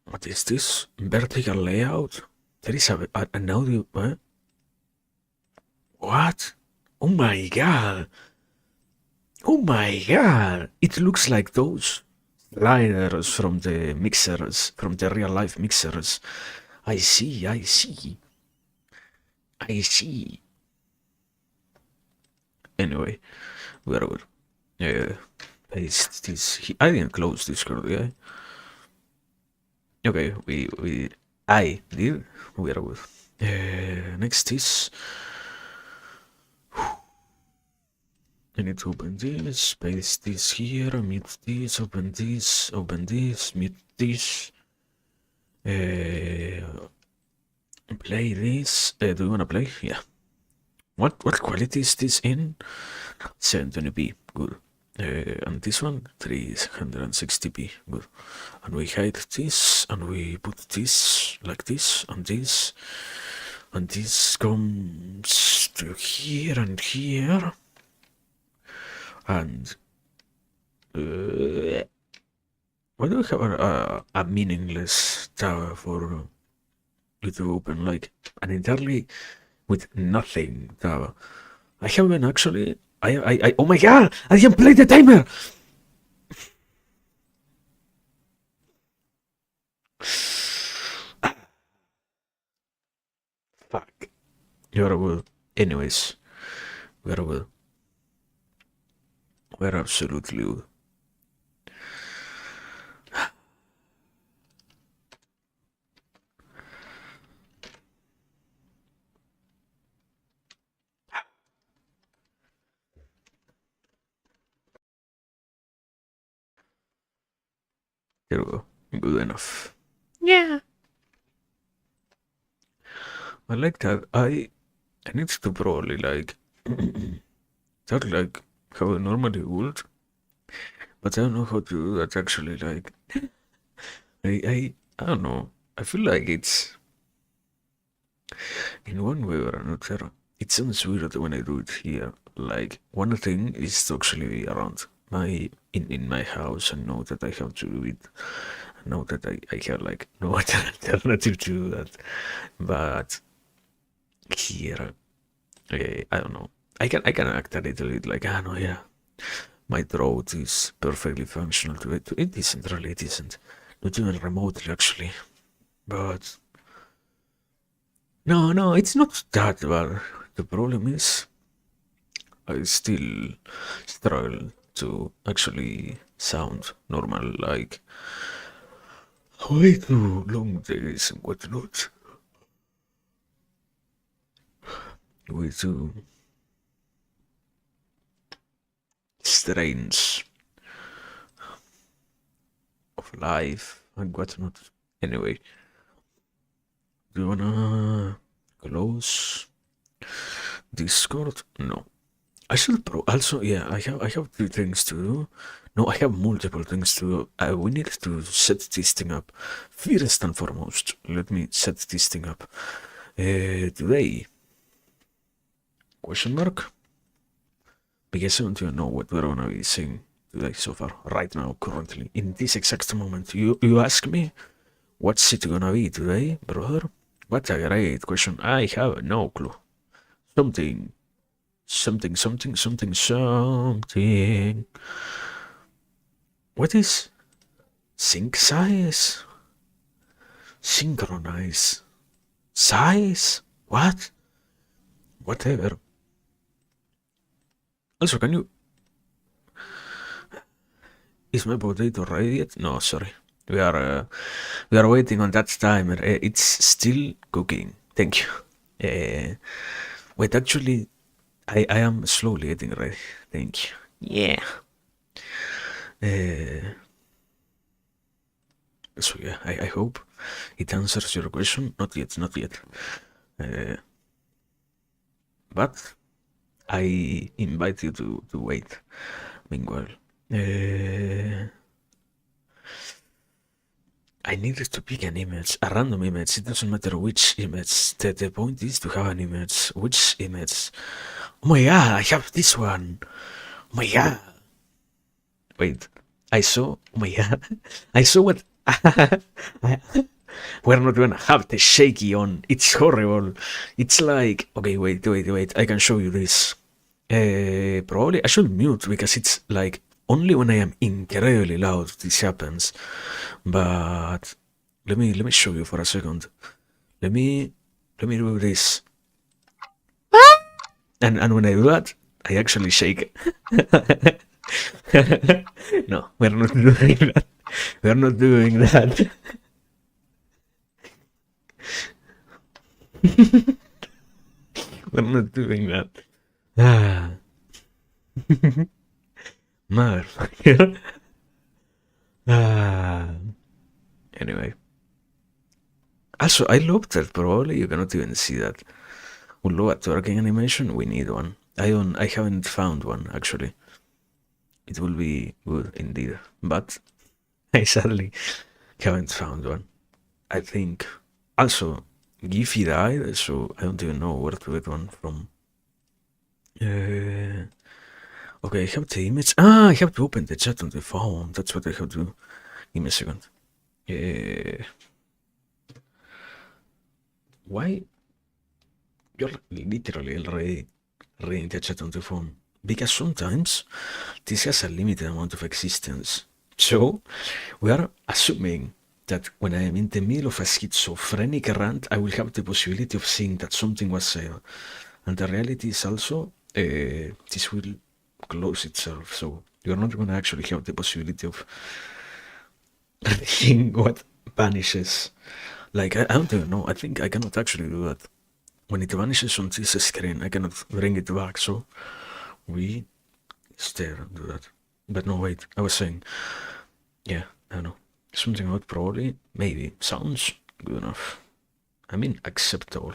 What is this? Vertical layout? There is an audio. What? Oh my god! Oh my god! It looks like those sliders from the mixers, from the real life mixers. I see, I see. I see. Anyway, we are good. Paste this. I didn't close Discord, yeah? Okay, I did. We are good. Next is. I need to open this, paste this here, mute this, open this, mute this. Play this. Do you wanna play? Yeah. What quality is this in? 720p. Good. And this one 360p. Good. And we hide this, and we put this like this, and this comes to here and here. And why do we have a meaningless tower for you to open, like an entirely with nothing tower? I haven't actually. I oh my god! I didn't play the timer. Fuck. You're good. Anyways, we're good. We're absolutely good. There we go. Good enough. Yeah. I like that. I need to probably like talk like how I normally would, but I don't know how to do that actually. Like, I don't know. I feel like it's in one way or another. It sounds weird when I do it here. Like, one thing is to actually be around in my house and know that I have to do it. Know that I have like no other alternative to do that. But here, I don't know. I can act a little bit like, no, yeah, my throat is perfectly functional to it. It isn't really, it isn't. Not even remotely, actually. But no, it's not that bad. The problem is, I still struggle to actually sound normal, like way too long days and whatnot. Way too strains of life and whatnot. Anyway, do you wanna close Discord? No. I should also, yeah, I have 2 things to do. No, I have multiple things to do. We need to set this thing up. First and foremost, let me set this thing up. Today, question mark? Because I don't even know what we're gonna be saying today so far, right now, currently, in this exact moment. You ask me, what's it gonna be today, brother? What a great question. I have no clue. Something. What is sync size? Synchronize size? What? Whatever. Also, can you? Is my potato ready yet? No, sorry. We are waiting on that timer. It's still cooking. Thank you. Wait, actually, I am slowly getting ready. Thank you. Yeah. So yeah, I hope it answers your question. Not yet. But I invite you to wait. Meanwhile, I needed to pick an image, a random image. It doesn't matter which image. The point is to have an image. Which image? Oh my god, I have this one. Oh my god. Wait, I saw, oh my god, I saw what, we're not gonna have the shaky on, it's horrible. It's like, okay, wait, I can show you this. Probably I should mute because it's like, only when I am incredibly loud this happens. But let me show you for a second. Let me do this. And when I do that, I actually shake. No, we're not doing that. We're not doing that. We're not doing that. Ah. Motherfucker. Anyway. Also, I love that. Probably you cannot even see that. Although a twerking animation, we need one. I haven't found one actually. It will be good indeed, but I sadly haven't found one. I think also Giphy died, so I don't even know where to get one from. Okay, I have the image. I have to open the chat on the phone. That's what I have to do. Give me a second. Why? You're literally already reading the chat on the phone. Because sometimes this has a limited amount of existence. So we are assuming that when I am in the middle of a schizophrenic rant, I will have the possibility of seeing that something was said. And the reality is also this will close itself. So you're not going to actually have the possibility of seeing what vanishes. Like, I don't even know. I think I cannot actually do that. When it vanishes on this screen, I cannot bring it back. So we stare and do that. But no, wait. I was saying, yeah, I don't know. Something about probably, maybe, sounds good enough. I mean, acceptable.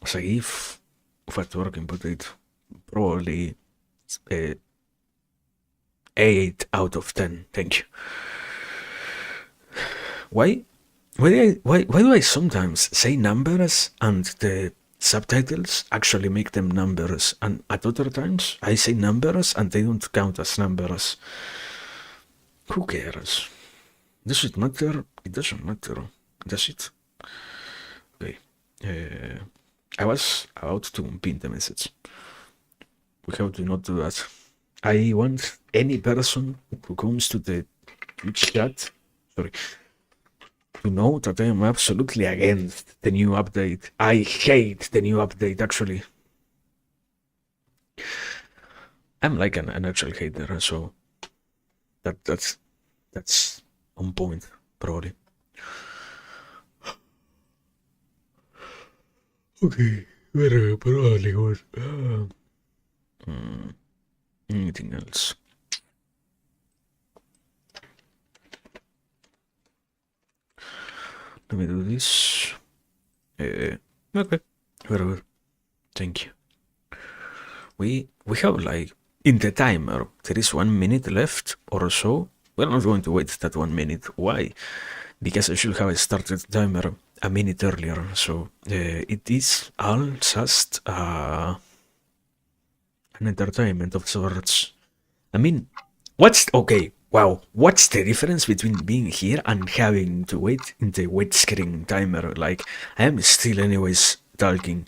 As a GIF of a twerking potato, probably 8 out of 10. Thank you. Why do I sometimes say numbers and the subtitles actually make them numbers, and at other times I say numbers and they don't count as numbers? Who cares? Does it matter? It doesn't matter, does it? Okay. I was about to pin the message. We have to not do that. I want any person who comes to the Twitch chat, sorry, to know that I am absolutely against the new update. I hate the new update, actually. I'm like an actual hater, so that's on point, probably. Okay, where probably was. Anything else? Let me do this. Okay, very good. Thank you. We have like in the timer there is 1 minute left or so. We're not going to wait that 1 minute. Why? Because I should have started the timer a minute earlier. So it is all just an entertainment of sorts. I mean, what's okay? Wow, what's the difference between being here and having to wait in the wait screen timer? Like, I am still anyways talking,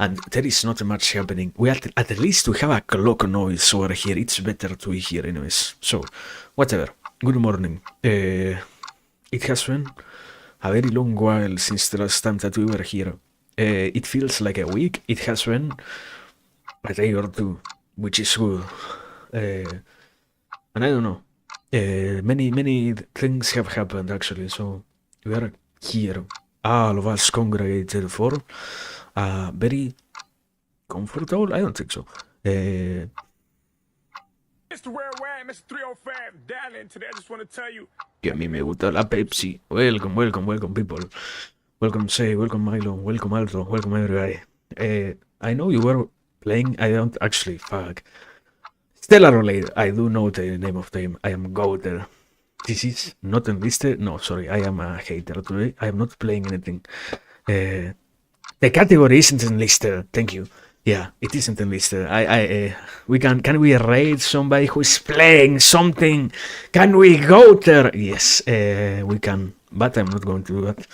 and there is not much happening. We at least we have a clock noise over here. It's better to be here anyways. So, whatever. Good morning. It has been a very long while since the last time that we were here. It feels like a week. It has been a day or two, which is good. And I don't know. Many things have happened actually, so we are here, all of us congregated for very comfortable. I don't think so. Mr. Rare Wag, Mr. 305, dialing today. I just want to tell you. Que a mí me gusta la Pepsi. Welcome, people. Welcome, Say. Welcome, Milo. Welcome, Alto. Welcome, everybody. I know you were playing. I don't actually. Fuck. Stellar Relay, I do know the name of the game. I am goated. This is not enlisted. No, sorry, I am a hater today. I am not playing anything. The category isn't enlisted. Thank you. Yeah, it isn't enlisted. We can we raid somebody who is playing something? Can we go there? Yes, we can, but I'm not going to do that.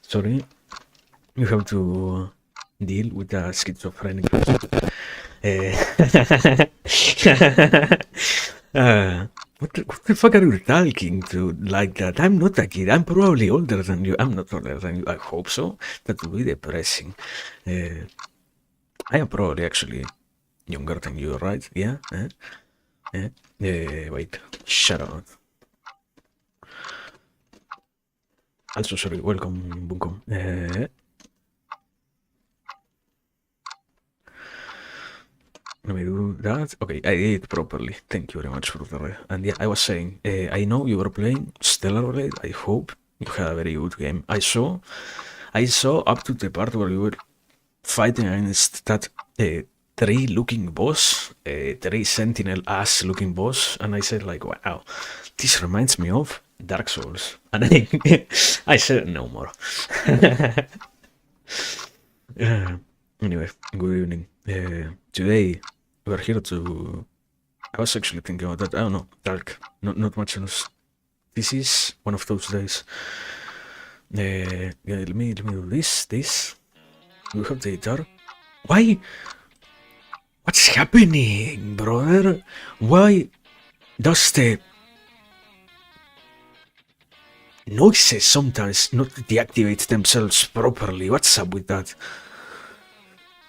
Sorry, you have to deal with a schizophrenic person. What the fuck are you talking to like that? I'm not a kid. I'm probably older than you. I'm not older than you. I hope so. That would be depressing. I am probably actually younger than you, right? Yeah? Wait. Shut up. Also, sorry. Welcome, Bunko. Let me do that. Okay, I did it properly. Thank you very much for the... And yeah, I was saying, I know you were playing Stellar Blade. I hope you had a very good game. I saw up to the part where you were fighting against that tree-looking boss, tree sentinel-ass looking boss, and I said like, wow, this reminds me of Dark Souls. And I said no more. Anyway, good evening. Today we're here to... I was actually thinking about that. I don't know, dark. Not much else. This is one of those days. Yeah, let me do this. We have the guitar. Why? What's happening, brother? Why does the noises sometimes not deactivate themselves properly? What's up with that?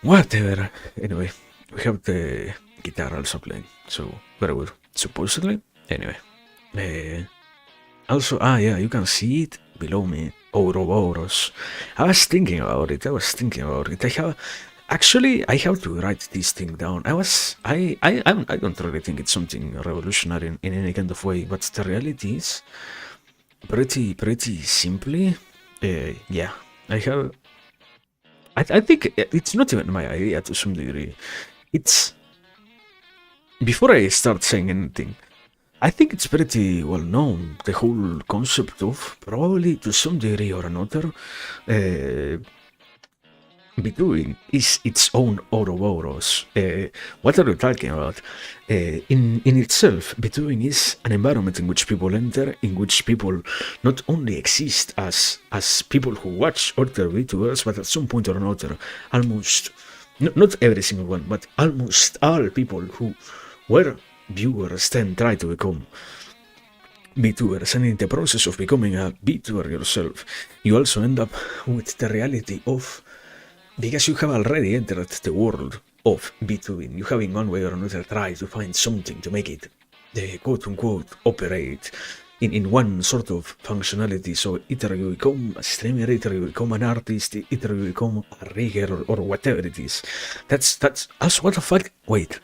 Whatever. Anyway, we have the guitar also playing, so very good. Supposedly. Anyway. Also, yeah, you can see it below me. Ouroboros. I was thinking about it. I have to write this thing down. I don't really think it's something revolutionary in any kind of way, but the reality is pretty simply, yeah, I think it's not even my idea to some degree. It's, before I start saying anything, I think it's pretty well known, the whole concept of, probably to some degree or another, Vtuber is its own Ouroboros. What are you talking about? In itself, Vtuber is an environment in which people enter, in which people not only exist as people who watch other VTubers, but at some point or another, almost, not every single one, but almost all people who were viewers then try to become VTubers, and in the process of becoming a VTuber yourself, you also end up with the reality of, because you have already entered the world of VTubing, you have in one way or another tried to find something to make it, quote-unquote, operate in one sort of functionality. So either you become a streamer, either you become an artist, either you become a rigger, or whatever it is. That's also, what the fuck? Wait.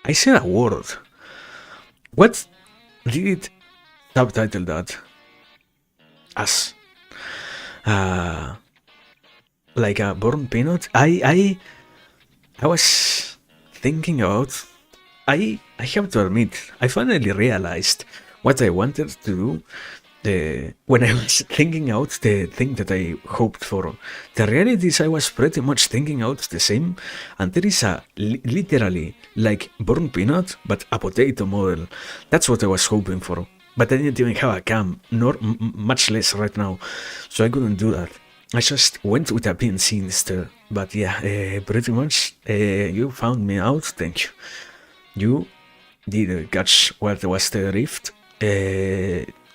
I said a word. What did it subtitle that as? Like a burnt peanut. I was thinking about. I have to admit, I finally realized what I wanted to do. When I was thinking out the thing that I hoped for. The reality is I was pretty much thinking out the same, and there is a literally like burnt peanut, but a potato model. That's what I was hoping for. But I didn't even have a cam, nor much less right now, so I couldn't do that. I just went with a PNC instead. But yeah, pretty much, you found me out, thank you. You did catch what was the rift,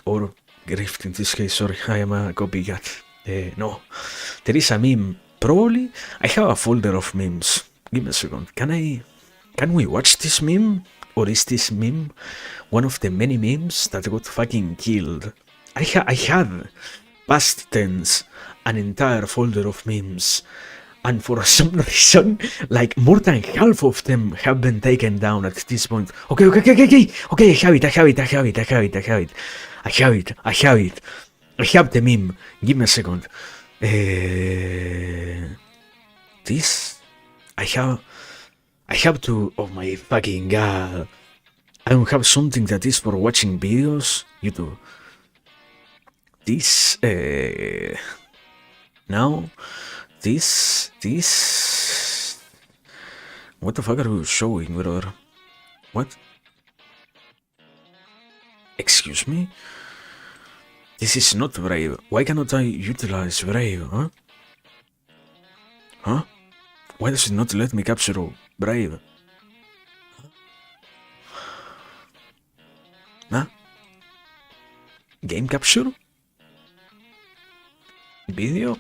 or grift in this case, sorry, I am a copycat. No, there is a meme, probably, I have a folder of memes. Give me a second, can we watch this meme? Or is this meme one of the many memes that got fucking killed? I had, past tense, an entire folder of memes, and for some reason, like more than half of them have been taken down at this point. Okay, I have it. I have the meme. Give me a second. This, I have to, oh my fucking god. I don't have something that is for watching videos. YouTube. This, now, this, What the fuck are you showing, brother? What? Excuse me? This is not Brave. Why cannot I utilize Brave, huh? Huh? Why does it not let me capture Brave? Huh? Game capture? Video?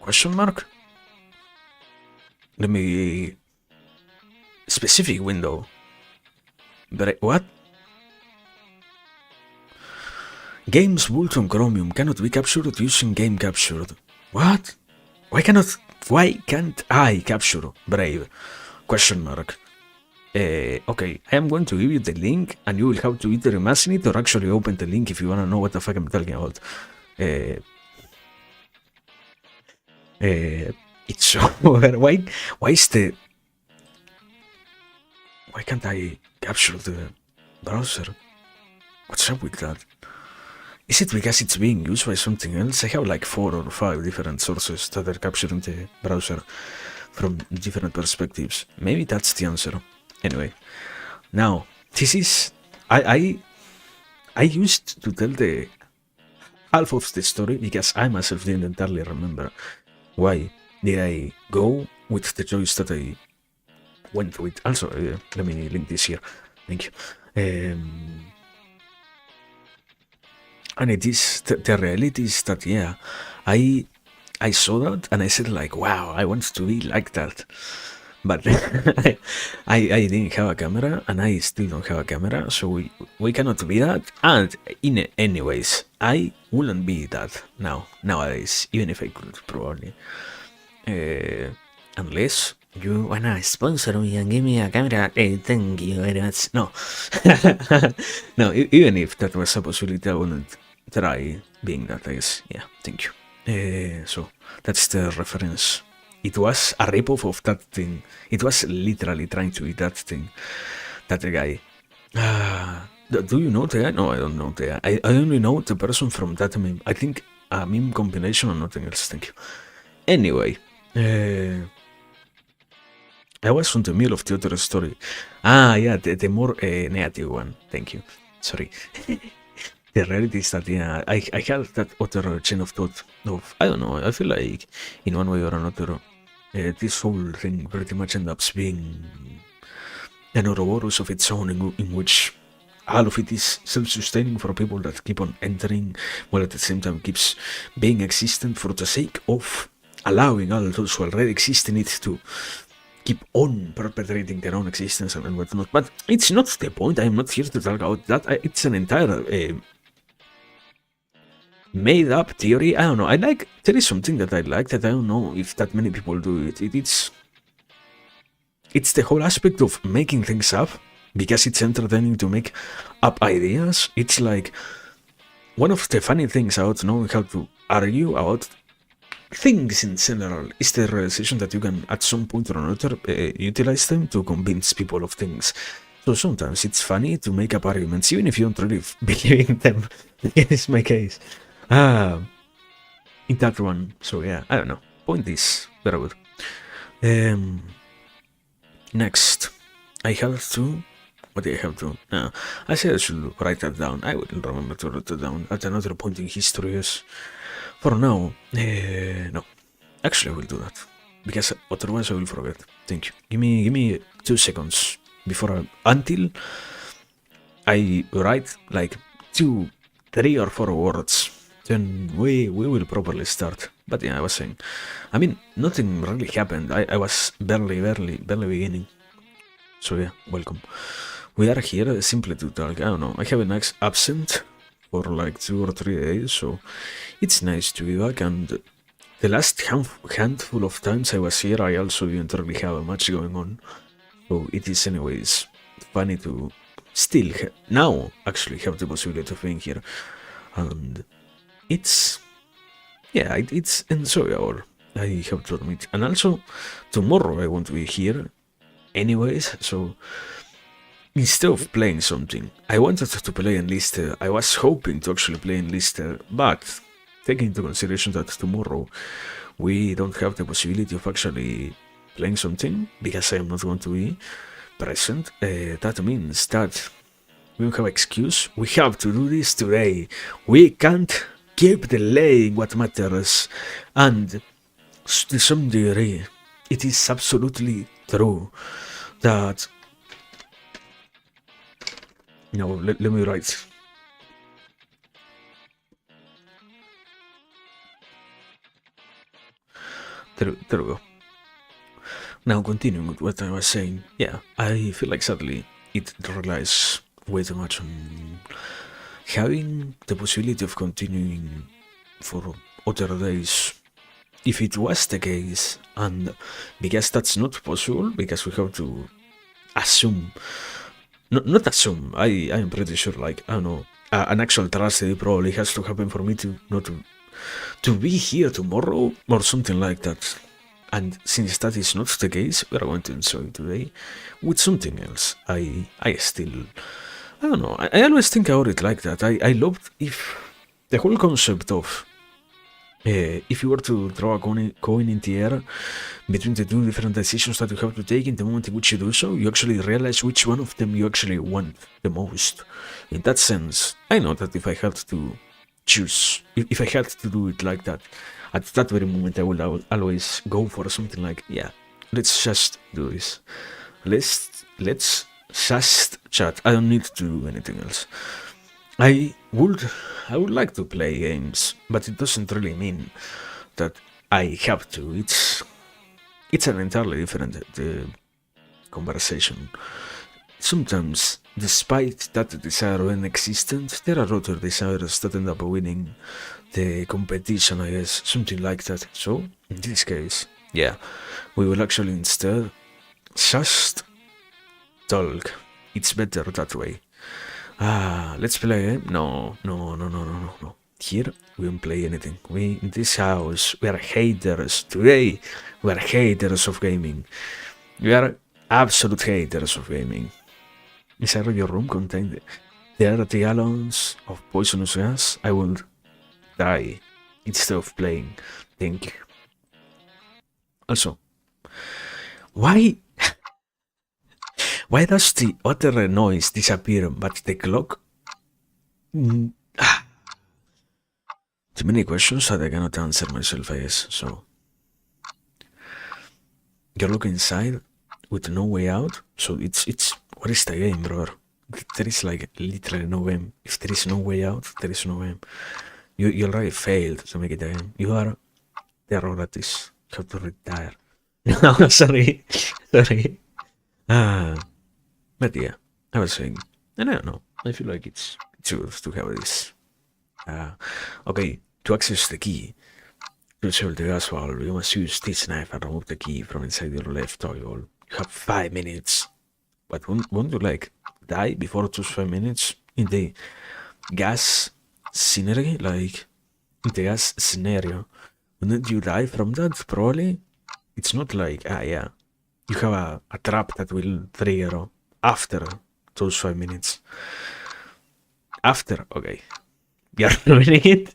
Question mark? Let me... Specific window. What? Games built on Chromium cannot be captured using game captured. What? Why can't I capture Brave? Question mark. Okay, I am going to give you the link and you will have to either imagine it or actually open the link if you wanna know what the fuck I'm talking about. It's over. Why is the... Why can't I capture the browser? What's up with that? Is it because it's being used by something else? I have like 4 or 5 different sources that are capturing the browser from different perspectives. Maybe that's the answer. Anyway, now this is... I used to tell the half of the story because I myself didn't entirely remember why did I go with the choice that I went with. Also, let me link this here. Thank you. And it is the reality is that yeah, I saw that and I said like, wow, I want to be like that. But I didn't have a camera and I still don't have a camera, so we cannot be that. And in anyways, I wouldn't be that nowadays, even if I could probably. Unless you wanna sponsor me and give me a camera, thank you very much. No, no. Even if that was a possibility, I wouldn't try being that. I guess. Yeah, thank you. So that's the reference. It was a ripoff of that thing. It was literally trying to be that thing. That guy. Do you know the guy? No, I don't know the guy. I only know the person from that meme. I think a meme combination or nothing else. Thank you. Anyway. I was on the middle of the other story. Yeah, the more negative one. Thank you. Sorry. The reality is that, yeah, I had that other chain of thought of, I don't know, I feel like in one way or another, this whole thing pretty much ends up being an Ouroboros of its own in which all of it is self-sustaining for people that keep on entering, while at the same time keeps being existent for the sake of allowing all those who already exist in it to keep on perpetrating their own existence and whatnot. But it's not the point. I'm not here to talk about that. It's an entire made up theory. I don't know. There is something that I like that I don't know if that many people do it. It's the whole aspect of making things up because it's entertaining to make up ideas. It's like one of the funny things about knowing how to argue about things in general is the realization that you can at some point or another utilize them to convince people of things. So sometimes it's funny to make up arguments even if you don't really believe in them. It's my case. In that one. So yeah, I don't know. Point is very good. Next, I have to... What do I have to... I said I should write that down. I will remember to write that down at another point in history, yes. For now, no. Actually, I will do that. Because otherwise I will forget. Thank you. Give me 2 seconds before until I write like 2, 3 or 4 words. Then we will properly start. But yeah, I was saying, I mean, nothing really happened. I was barely beginning. So yeah, welcome. We are here simply to talk. I don't know. I have an absent for like 2 or 3 days, so it's nice to be back. And the last handful of times I was here, I also didn't really have much going on. So it is anyways funny to still now actually have the possibility of being here. And it's enjoyable, I have to admit. And also tomorrow I want to be here anyways, so instead of playing something, I wanted to play Enlisted. I was hoping to actually play Enlisted, but taking into consideration that tomorrow we don't have the possibility of actually playing something because I am not going to be present, that means that we don't have excuse. We have to do this today. We can't keep delaying what matters. And to some degree, it is absolutely true that. No, let me write. There we go. Now, continuing with what I was saying, yeah, I feel like sadly it relies way too much on having the possibility of continuing for other days. If it was the case, and because that's not possible, because we have to assume, not assume, I am pretty sure, like, I don't know, an actual tragedy probably has to happen for me to not to be here tomorrow or something like that. And since that is not the case, we are going to enjoy today with something else. I still, I don't know, I always think about it like that. I loved if the whole concept of if you were to throw a coin in the air between the two different decisions that you have to take, in the moment in which you do so, you actually realize which one of them you actually want the most. In that sense, I know that if I had to choose, if I had to do it like that, at that very moment I would always go for something like, yeah, let's just do this. Let's just chat. I don't need to do anything else. I would like to play games, but it doesn't really mean that I have to. It's an entirely different conversation. Sometimes, despite that desire being existent, there are other desires that end up winning the competition, I guess, something like that. So, in this case, yeah, we will actually instead just talk. It's better that way. Let's play a game? No. Here, we don't play anything. We, in this house, we are haters. Today, we are haters of gaming. We are absolute haters of gaming. Inside of your room contain 30 gallons of poisonous gas. I will die instead of playing. Thank you. Also, why does the other noise disappear but the clock? Too many questions that I cannot answer myself, I guess. So you're looking inside with no way out. So it's what is the game, brother? There is like literally no game. If there is no way out, there is no game. You already failed to make it a game. You are terror at this. You have to retire. No, sorry. But yeah, I was saying, and I don't know. I feel like it's good to have this. Okay, to access the key to disable the gas valve, you must use this knife and remove the key from inside your left eyeball. You have 5 minutes. But won't you like die before those 5 minutes in the gas scenario? Like in the gas scenario, wouldn't you die from that? Probably. It's not like yeah, you have a trap that will trigger after those 5 minutes. After, okay. You're ruining it?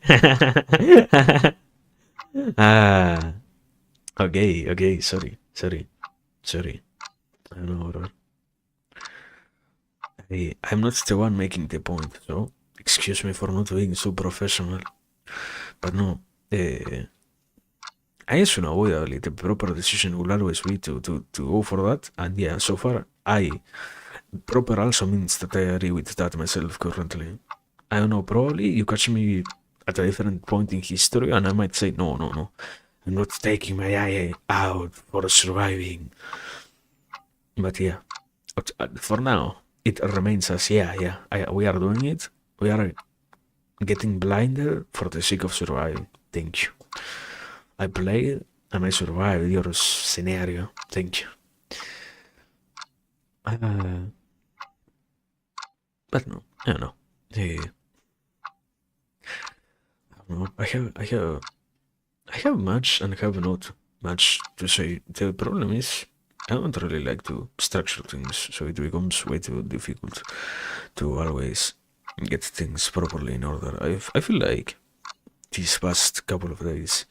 Okay, sorry. I don't know, bro. I'm not the one making the point, so excuse me for not being so professional. But no, I guess unavoidably the proper decision will always be to go for that. And yeah, so far, proper also means that I agree with that myself currently. I don't know, probably you catch me at a different point in history and I might say, no, I'm not taking my eye out for surviving. But yeah, for now, it remains as, we are doing it. We are getting blinded for the sake of surviving. Thank you. I played and I survived your scenario. Thank you. But no, I don't know. I have much and have not much to say. The problem is I don't really like to structure things, so it becomes way too difficult to always get things properly in order. I feel like these past couple of days,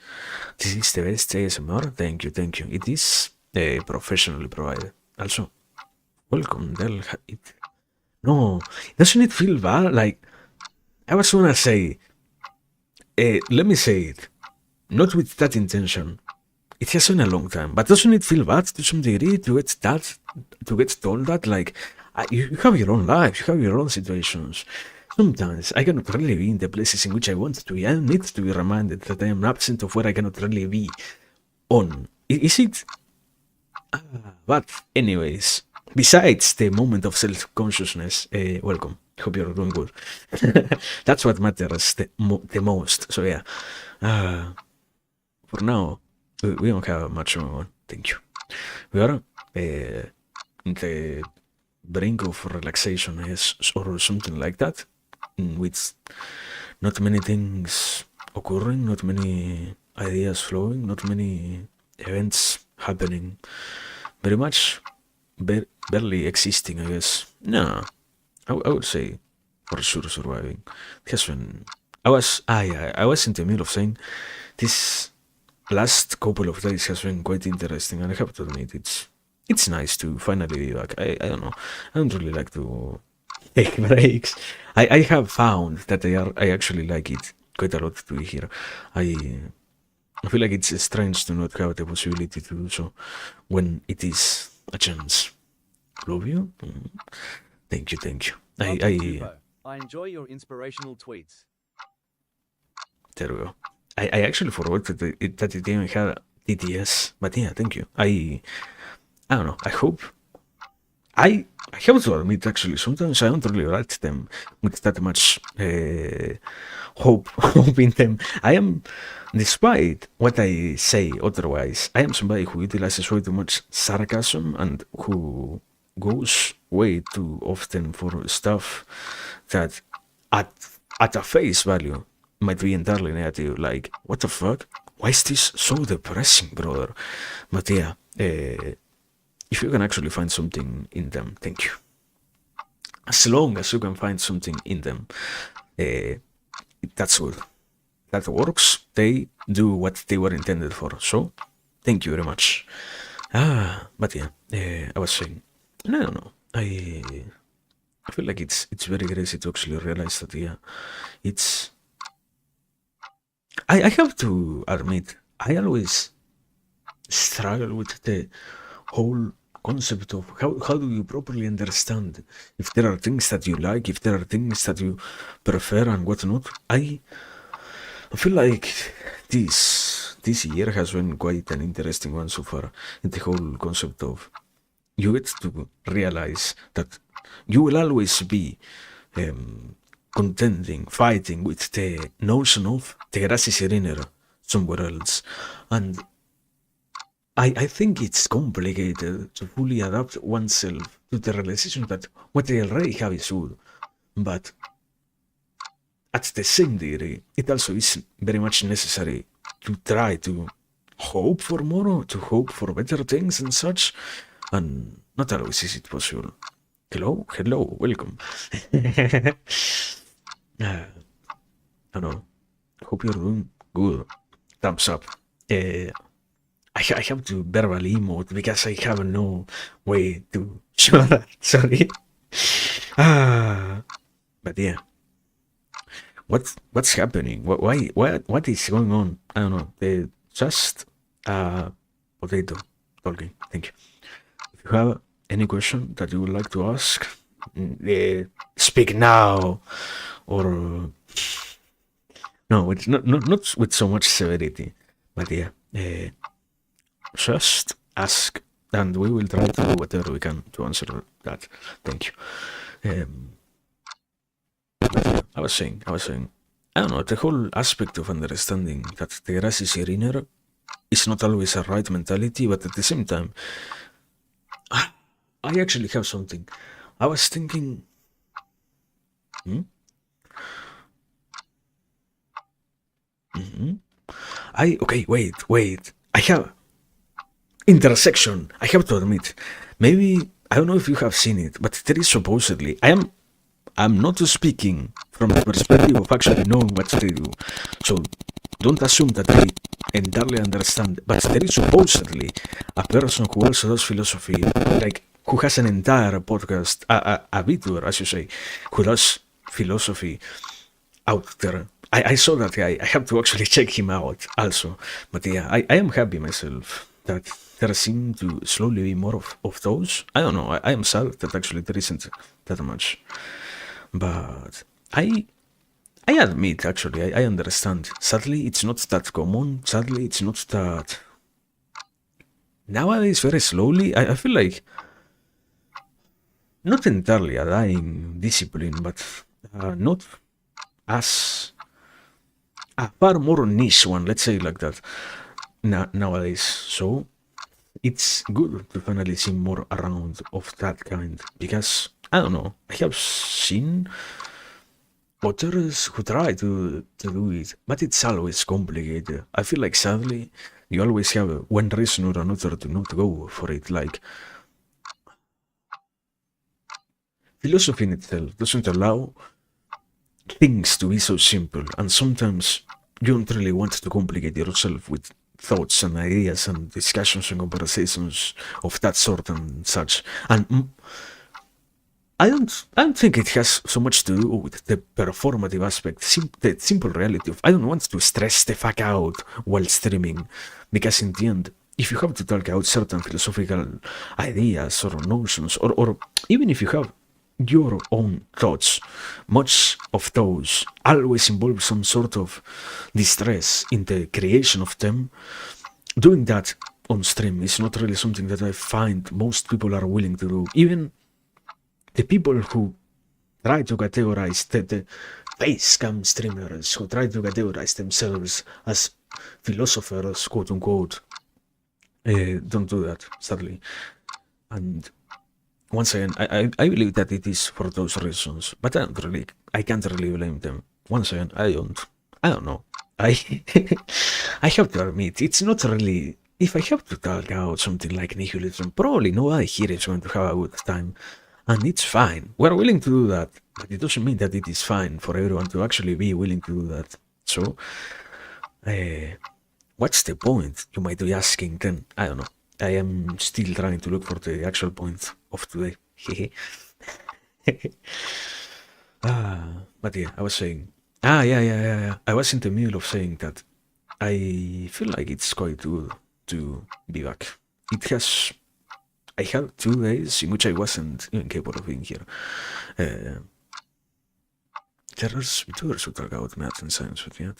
this is the best ASMR. Thank you. It is professionally provided. Also, welcome. No, doesn't it feel bad? Like, I was gonna say, let me say it, not with that intention. It has been a long time, but doesn't it feel bad to some degree to get told that, like, you have your own life, you have your own situations. Sometimes I cannot really be in the places in which I want to be. I need to be reminded that I am absent of where I cannot really be on. Is it? But anyways, besides the moment of self-consciousness, welcome. Hope you're doing good. That's what matters the most. So yeah, for now, we don't have much going on. Thank you. We are in the brink of relaxation, yes, or something like that, with not many things occurring, not many ideas flowing, not many events happening, very much barely existing, I guess. No, I would say for sure surviving. It has been. I was in the middle of saying this last couple of days has been quite interesting, and I have to admit it's nice to finally be back. I don't know. I don't really like to take breaks. I have found that I actually like it quite a lot to be here. I feel like it's strange to not have the possibility to do so when it is a chance. Love you. Thank you. I enjoy your inspirational tweets. There we go. I actually forgot that it even had TTS, but yeah, thank you. I don't know. I hope. I have to admit, actually, sometimes I don't really write them with that much hope in them. I am, despite what I say otherwise, I am somebody who utilizes way too much sarcasm and who goes way too often for stuff that at a face value might be entirely negative, like, what the fuck? Why is this so depressing, brother? But yeah, if you can actually find something in them, thank you. As long as you can find something in them, that's good. That works. They do what they were intended for. So, thank you very much. But yeah, I was saying, I don't know. I feel like it's very crazy to actually realize that, yeah, it's. I have to admit, I always struggle with the whole concept of how do you properly understand if there are things that you like, if there are things that you prefer and whatnot. I feel like this year has been quite an interesting one so far in the whole concept of you get to realize that you will always be contending, fighting with the notion of the grass is greener somewhere else. And I think it's complicated to fully adapt oneself to the realization that what they already have is good. But at the same degree, it also is very much necessary to try to hope for more, to hope for better things and such. And not always is it possible. Hello, welcome. I don't know. Hope you're doing good. Thumbs up. I have to verbally emote because I have no way to show that. Sorry. But yeah. What's happening? What is going on? I don't know. Just potato talking. Thank you. If you have any question that you would like to ask, speak now, or no, it's not with so much severity, but yeah, just ask, and we will try to do whatever we can to answer that. Thank you. I was saying, I don't know, the whole aspect of understanding that the grass is greener is not always a right mentality, but at the same time, I actually have something. I was thinking. Okay, wait. I have intersection. I have to admit, maybe I don't know if you have seen it, but there is supposedly. I'm not speaking from the perspective of actually knowing what they do. So don't assume that they entirely understand, but there is supposedly a person who also does philosophy, like who has an entire podcast, a Vtuber, as you say, who does philosophy out there. I saw that guy. I have to actually check him out also. But yeah, I am happy myself that there seem to slowly be more of those. I don't know. I am sad that actually there isn't that much. But I admit, actually, I understand. Sadly, it's not that common. Sadly, it's not that... Nowadays, very slowly, I feel like... Not entirely a dying discipline, but not as... A far more niche one, let's say like that, nowadays. So, it's good to finally see more around of that kind. Because, I don't know, I have seen... others who try to do it, but it's always complicated. I feel like sadly, you always have one reason or another to not go for it. Like, philosophy in itself doesn't allow things to be so simple, and sometimes you don't really want to complicate yourself with thoughts and ideas and discussions and conversations of that sort and such. And I don't think it has so much to do with the performative aspect, the simple reality of I don't want to stress the fuck out while streaming, because in the end, if you have to talk out certain philosophical ideas or notions, or even if you have your own thoughts, much of those always involve some sort of distress in the creation of them. Doing that on stream is not really something that I find most people are willing to do. Even the people who try to categorize the facecam streamers, who try to categorize themselves as philosophers, quote unquote, don't do that, sadly. And once again, I believe that it is for those reasons, but I can't really blame them. Once again, I don't know. I have to admit, it's not really, if I have to talk out something like nihilism, probably nobody here is going to have a good time. And it's fine. We're willing to do that, but it doesn't mean that it is fine for everyone to actually be willing to do that. So, what's the point? You might be asking then. I don't know. I am still trying to look for the actual point of today. But yeah, I was saying. Yeah. I was in the middle of saying that I feel like it's quite good to be back. I had 2 days in which I wasn't even capable of being here. There's Vtubers who talk about math and science, but yeah,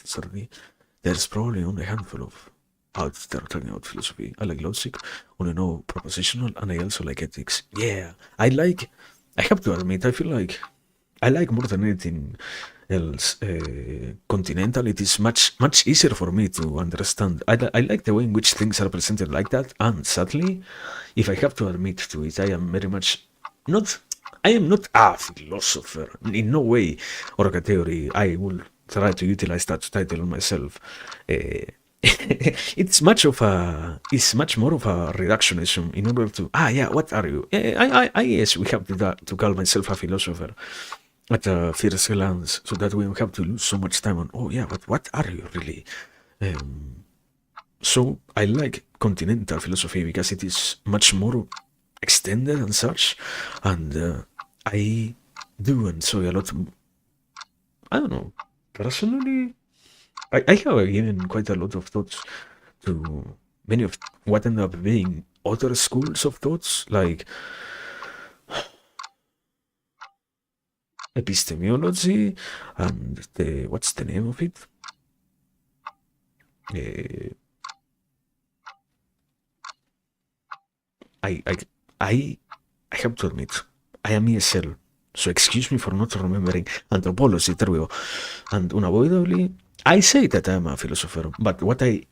there's probably only a handful of out there talking about philosophy. I like logic, only know propositional, and I also like ethics. Yeah, I have to admit, I feel like I like more than anything else continental. It is much easier for me to understand. I like the way in which things are presented like that, and sadly, if I have to admit to it, I am very much not a philosopher in no way or category. I will try to utilize that title on myself. It's much more of a reductionism in order to what are you? I guess we have to call myself a philosopher at a first glance, so that we don't have to lose so much time on but what are you really? So I like continental philosophy because it is much more extended and such, and I do enjoy a lot. I don't know, personally, I have given quite a lot of thoughts to many of what end up being other schools of thoughts, like epistemology and what's the name of it? I have to admit, I am ESL, so excuse me for not remembering anthropology, there we go. And unavoidably, I say that I am a philosopher, but what I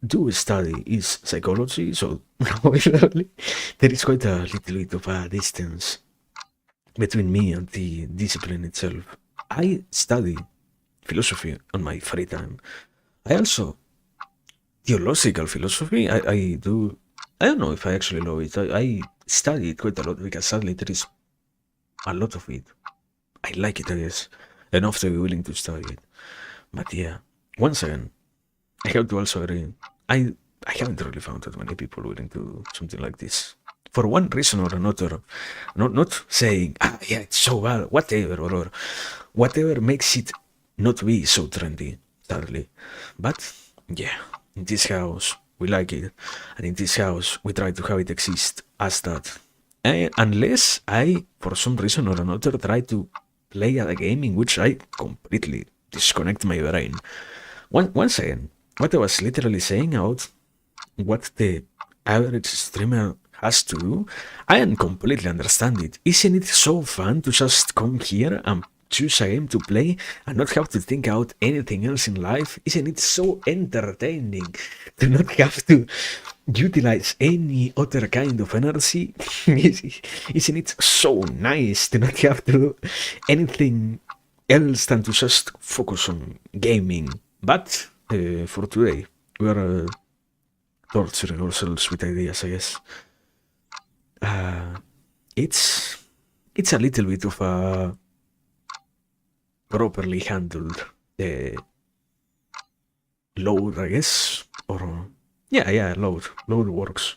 do study is psychology, so unavoidably, there is quite a little bit of a distance between me and the discipline itself. I study philosophy on my free time. I also theological philosophy. I do. I don't know if I actually love it. I study it quite a lot because sadly there is a lot of it. I like it, I guess, enough to be willing to study it. But yeah, once again, I have to also agree. I haven't really found that many people willing to do something like this. For one reason or another, not saying yeah it's so bad, whatever or whatever makes it not be so trendy, sadly. But yeah, in this house we like it, and in this house we try to have it exist as that. Unless I, for some reason or another, try to play a game in which I completely disconnect my brain. Once again, what I was literally saying out what the average streamer has to do, I don't completely understand it. Isn't it so fun to just come here and choose a game to play and not have to think out anything else in life? Isn't it so entertaining to not have to utilize any other kind of energy? Isn't it so nice to not have to do anything else than to just focus on gaming? But for today, we are torturing ourselves with ideas, I guess. It's a little bit of a properly handled load, I guess, or yeah, load works.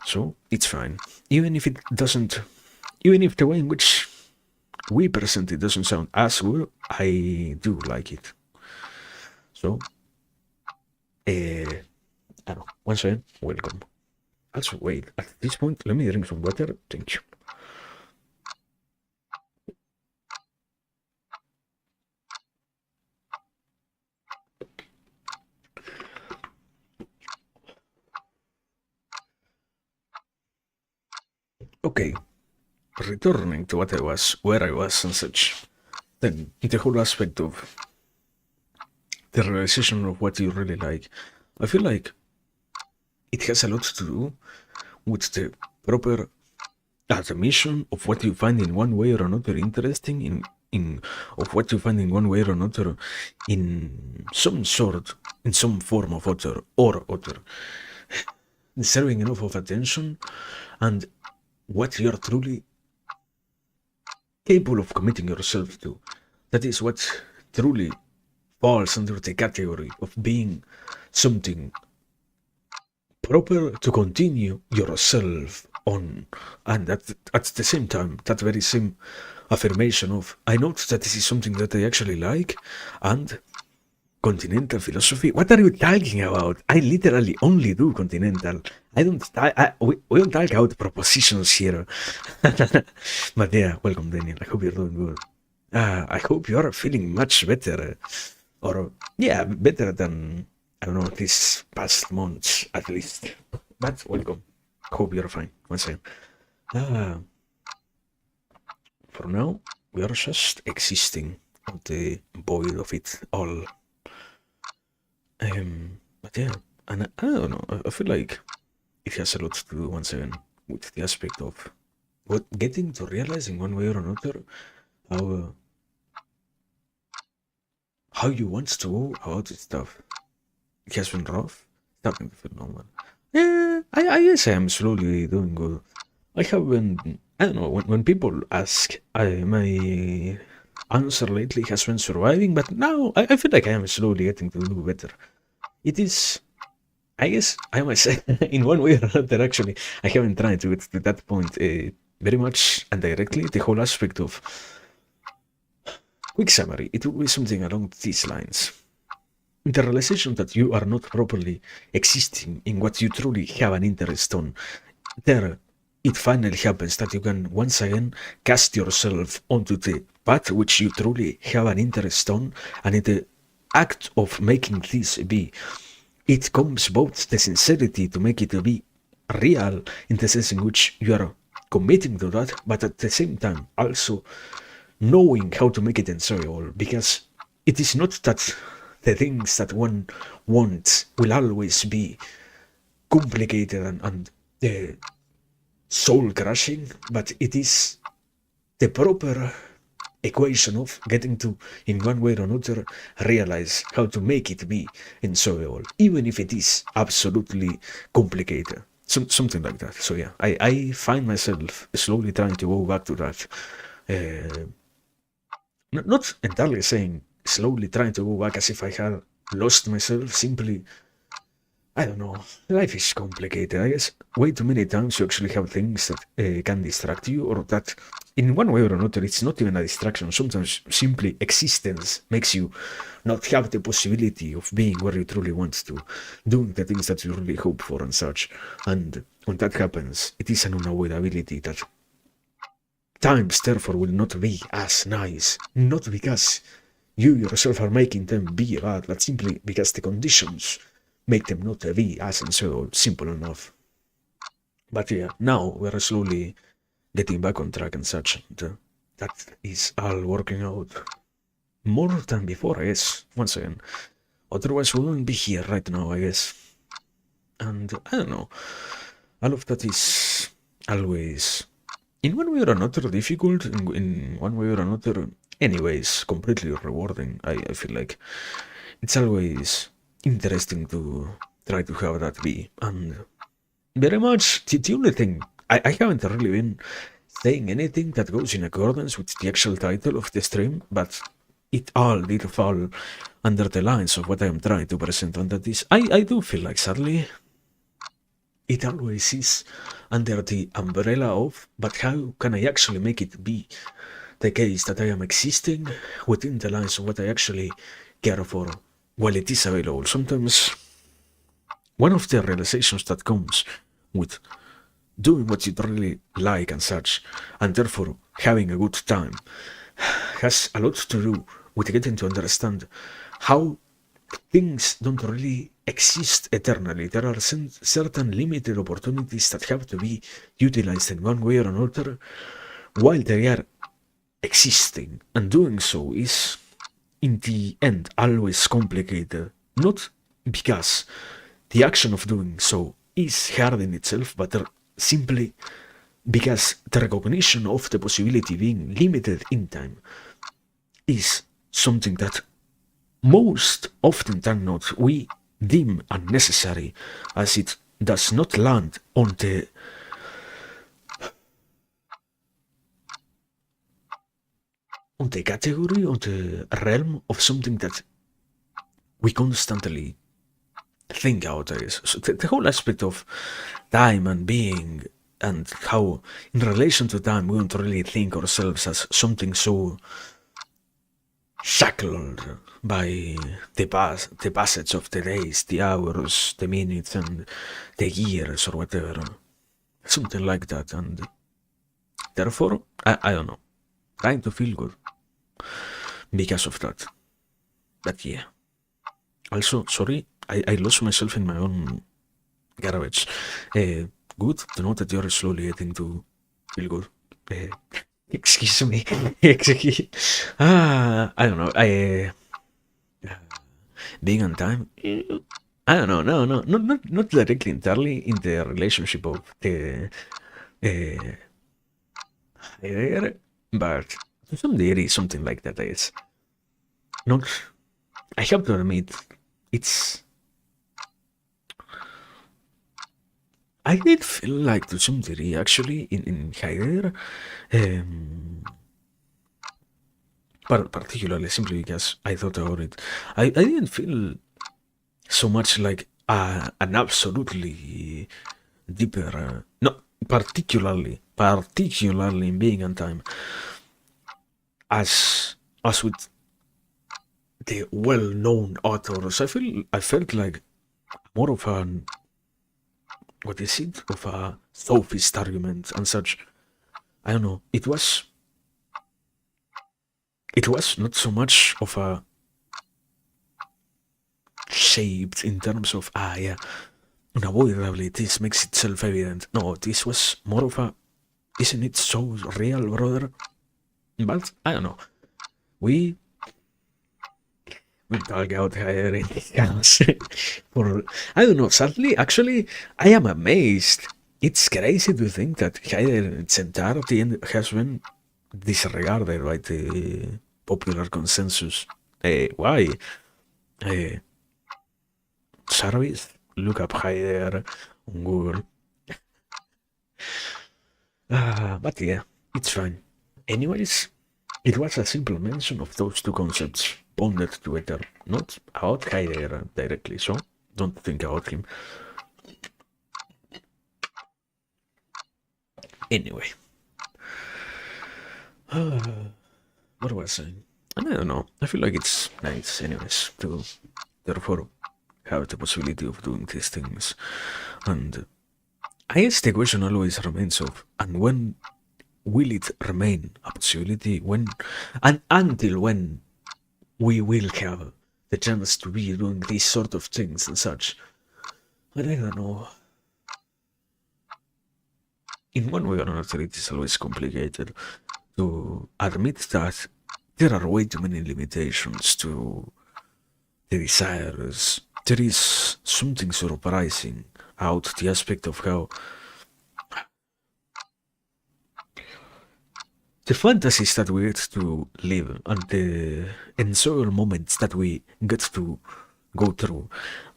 So it's fine, even if it doesn't, even if the way in which we present it doesn't sound as good, I do like it. So, I don't know. Once again, welcome. Also, wait, at this point, let me drink some water. Thank you. Okay, returning to what I was, where I was and such, then the whole aspect of the realization of what you really like, I feel like it has a lot to do with the proper admission of what you find in one way or another interesting, of what you find in one way or another in some form of other or other, deserving enough of attention, and what you're truly capable of committing yourself to. That is what truly falls under the category of being something proper to continue yourself on. And at the same time, that very same affirmation of, I note that this is something that I actually like, and continental philosophy. What are you talking about? I literally only do continental. We don't talk about propositions here. But yeah, welcome Daniel. I hope you're doing good. I hope you are feeling much better. Or, yeah, better than, I don't know, these past months at least. But welcome. Hope you're fine. Once again. For now, we are just existing on the void of it all. But yeah, and I don't know, I feel like it has a lot to do, once again, with the aspect of what getting to realize in one way or another how you want to go about this stuff. It has been rough, starting to feel normal. Yeah, I guess I am slowly doing good. I have been, I don't know, when people ask, my answer lately has been surviving, but now I feel like I am slowly getting to do better. It is, I guess, I might say, in one way or another, actually, I haven't tried to get to that point very much and directly. The whole aspect of, quick summary, it will be something along these lines. The realization that you are not properly existing in what you truly have an interest on, there it finally happens that you can once again cast yourself onto the path which you truly have an interest on, and in the act of making this be, it comes both the sincerity to make it be real in the sense in which you are committing to that, but at the same time also knowing how to make it enjoyable, because it is not that the things that one wants will always be complicated and soul crushing, but it is the proper equation of getting to, in one way or another, realize how to make it be enjoyable, even if it is absolutely complicated. Something like that. So yeah, I find myself slowly trying to go back to that. Not entirely saying slowly trying to go back as if I had lost myself simply. I don't know. Life is complicated. I guess way too many times you actually have things that can distract you, or that in one way or another it's not even a distraction. Sometimes simply existence makes you not have the possibility of being where you truly want to, doing the things that you really hope for and such. And when that happens, it is an unavoidability that times therefore will not be as nice. Not because you yourself are making them be bad, but simply because the conditions make them not be as and so simple enough. But yeah, now we're slowly getting back on track and such, and that is all working out more than before, I guess, once again. Otherwise we wouldn't be here right now, I guess. And I don't know, all of that is always, in one way or another, difficult, in one way or another, anyways, completely rewarding. I feel like it's always interesting to try to have that be, and very much the only thing I haven't really been saying anything that goes in accordance with the actual title of the stream, but it all did fall under the lines of what I am trying to present, and that is I do feel like sadly it always is under the umbrella of, but how can I actually make it be the case that I am existing within the lines of what I actually care for while it is available. Sometimes one of the realizations that comes with doing what you really like and such, and therefore having a good time, has a lot to do with getting to understand how things don't really exist eternally. There are certain limited opportunities that have to be utilized in one way or another while they are existing, and doing so is, in the end, always complicated. Not because the action of doing so is hard in itself, but simply because the recognition of the possibility being limited in time is something that most often than not we deem unnecessary, as it does not land on the category, on the realm of something that we constantly think about. I guess. So the whole aspect of time and being, and how in relation to time we don't really think ourselves as something so shackled by the passage of the days, the hours, the minutes, and the years, or whatever. Something like that, and therefore, I don't know, trying to feel good because of that. But yeah. Also, sorry, I lost myself in my own garbage. Good to know that you're slowly getting to feel good. Excuse me. I don't know. Being on time. I don't know. No, not directly entirely in the relationship of the but to some degree, something like that is not. I have to admit, it's. I did feel like to some degree actually in Heidegger, but particularly simply because I thought about it. I didn't feel so much like an absolutely deeper, no, particularly in being on time, as with the well-known authors. I felt like more of an, what is it, of a sophist argument and such. I don't know. It was not so much of a shaped in terms of yeah, unavoidably this makes itself evident. No, this was more of a, isn't it so real, brother? But I don't know. We talk out here in this house for, I don't know, sadly, actually, I am amazed. It's crazy to think that Heidegger in its entirety has been disregarded by the popular consensus. Why? Service? Look up Heidegger on Google. But yeah, it's fine. Anyways, it was a simple mention of those two concepts. bonded together, not about Heidegger directly, so don't think about him. Anyway, what was I? And I don't know. I feel like it's nice, anyways, to therefore have the possibility of doing these things. And I guess the question always remains of, and when will it remain a possibility? When, and until when we will have the chance to be doing these sort of things and such. But I don't know. In one way or another, it is always complicated to admit that there are way too many limitations to the desires. There is something surprising out the aspect of how the fantasies that we get to live and the enjoyable moments that we get to go through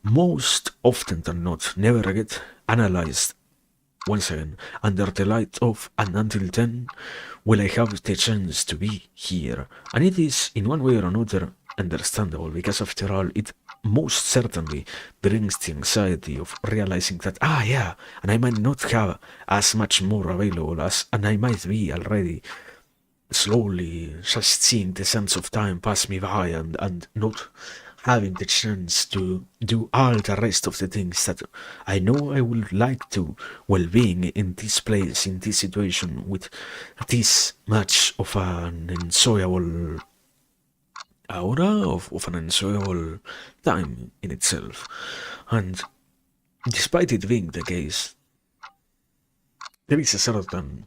most often than not never get analyzed once again under the light of, and until then will I have the chance to be here. And it is in one way or another understandable, because after all it most certainly brings the anxiety of realizing that yeah, and I might not have as much more available as, and I might be already slowly just seeing the sense of time pass me by and not having the chance to do all the rest of the things that I know I would like to, while being in this place, in this situation, with this much of an enjoyable aura, of an enjoyable time in itself. And despite it being the case, there is a certain...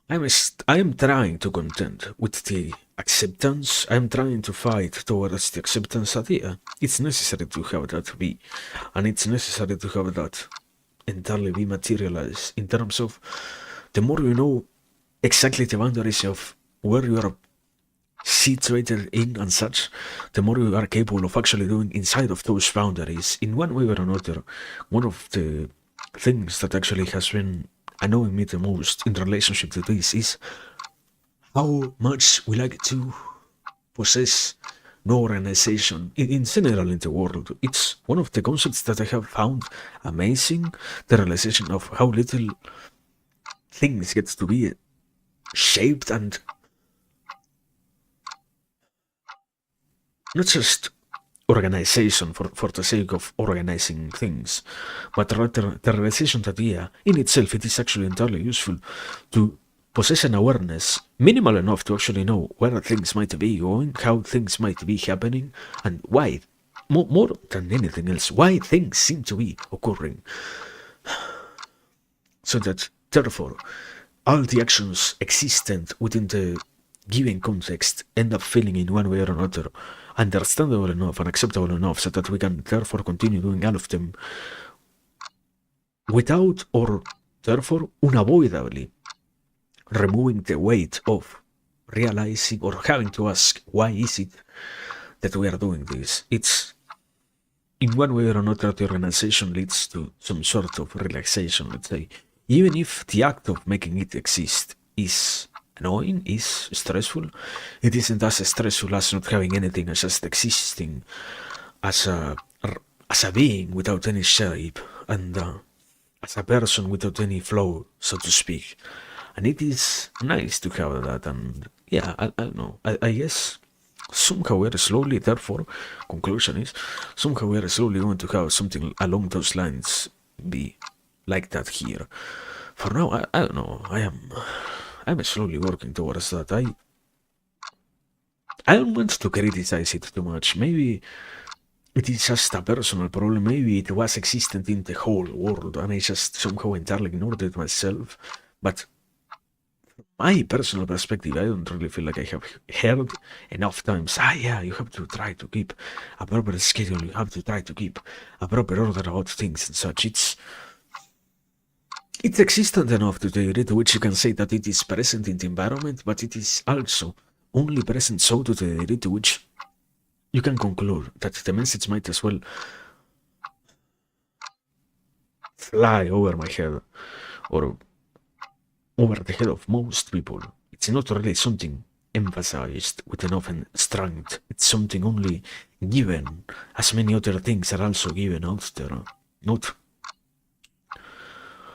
I am trying to contend with the acceptance. I am trying to fight towards the acceptance that, yeah, it's necessary to have that be, and it's necessary to have that entirely be materialized, in terms of the more you know exactly the boundaries of where you are situated in and such, the more you are capable of actually doing inside of those boundaries. In one way or another, one of the things that actually has been annoying me the most in relationship to this is how much we like to possess no organization in general in the world. It's one of the concepts that I have found amazing, the realization of how little things get to be shaped, and not just organization for the sake of organizing things, but rather the realization that, yeah, in itself it is actually entirely useful to possess an awareness minimal enough to actually know where things might be going, how things might be happening, and why, more than anything else, why things seem to be occurring. So that, therefore, all the actions existent within the given context end up feeling in one way or another understandable enough and acceptable enough, so that we can therefore continue doing all of them without, or therefore unavoidably, removing the weight of realizing or having to ask why is it that we are doing this. It's in one way or another the organization leads to some sort of relaxation, let's say, even if the act of making it exist is annoying, is stressful. It isn't as stressful as not having anything, as just existing as a being without any shape, and as a person without any flow, so to speak. And it is nice to have that. And yeah, I don't know, I guess somehow we are slowly, therefore, conclusion is, somehow we are slowly going to have something along those lines be like that here. For now, I don't know, I'm slowly working towards that. I don't want to criticize it too much. Maybe it is just a personal problem. Maybe it was existent in the whole world and I just somehow entirely ignored it myself. But from my personal perspective, I don't really feel like I have heard enough times, yeah, you have to try to keep a proper schedule, you have to try to keep a proper order about things and such. It's existent enough to the degree to which you can say that it is present in the environment, but it is also only present so to the degree to which you can conclude that the message might as well fly over my head, or over the head of most people. It's not really something emphasized with enough strength. It's something only given, as many other things are also given out there. Not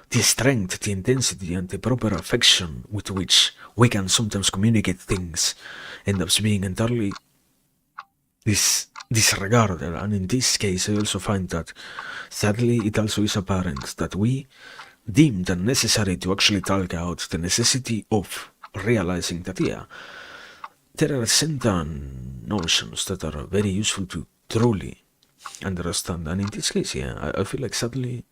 the strength, the intensity, and the proper affection with which we can sometimes communicate things end up being entirely disregarded. And in this case, I also find that sadly it also is apparent that we deemed unnecessary to actually talk out the necessity of realizing that, yeah, there are certain notions that are very useful to truly understand. And in this case, yeah, I feel like sadly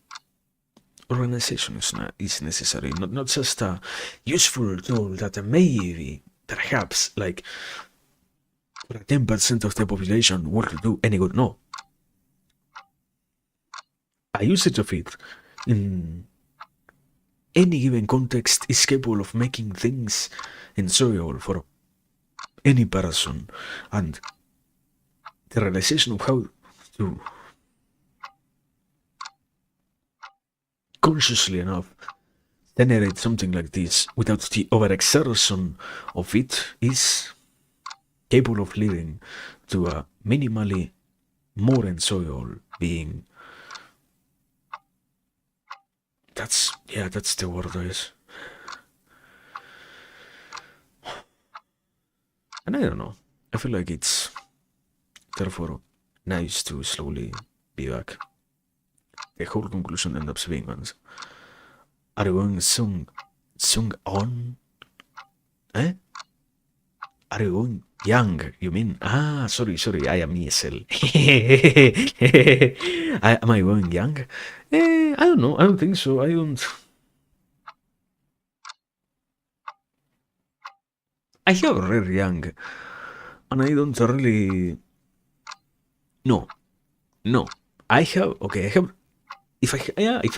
organization is necessary, not just a useful tool that maybe, perhaps, like, for 10% of the population would do any good. No. A usage of it in any given context is capable of making things enjoyable for any person, and the realization of how to consciously enough generate something like this without the overexertion of it is capable of leading to a minimally more enjoyable being. That's the word, guys. And I don't know, I feel like it's therefore nice to slowly be back. The whole conclusion ends up being ones. Are you going sung on? Eh? Are you going young? You mean? Ah, sorry, I am ESL. Am I going young? I don't know, I don't think so. I have read young, and I don't really. No. I have. If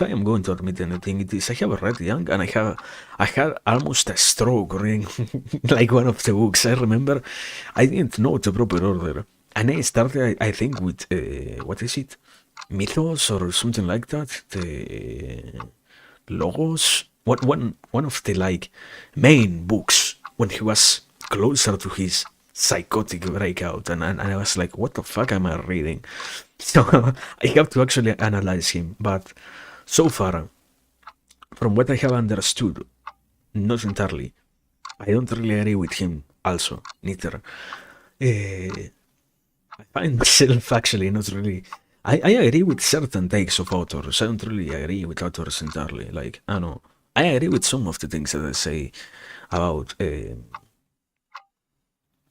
I am going to admit anything, it is I have read young, and I had almost a stroke reading like one of the books. I remember I didn't know the proper order, and I started, I think, with what is it, Mythos or something like that. The Logos, one of the like main books when he was closer to his psychotic breakout, and I was like, what the fuck am I reading? So I have to actually analyze him, but so far, from what I have understood, not entirely, I don't really agree with him also, neither. I find myself actually not really. I agree with certain takes of authors. I don't really agree with authors entirely. Like, I don't know. I agree with some of the things that they say about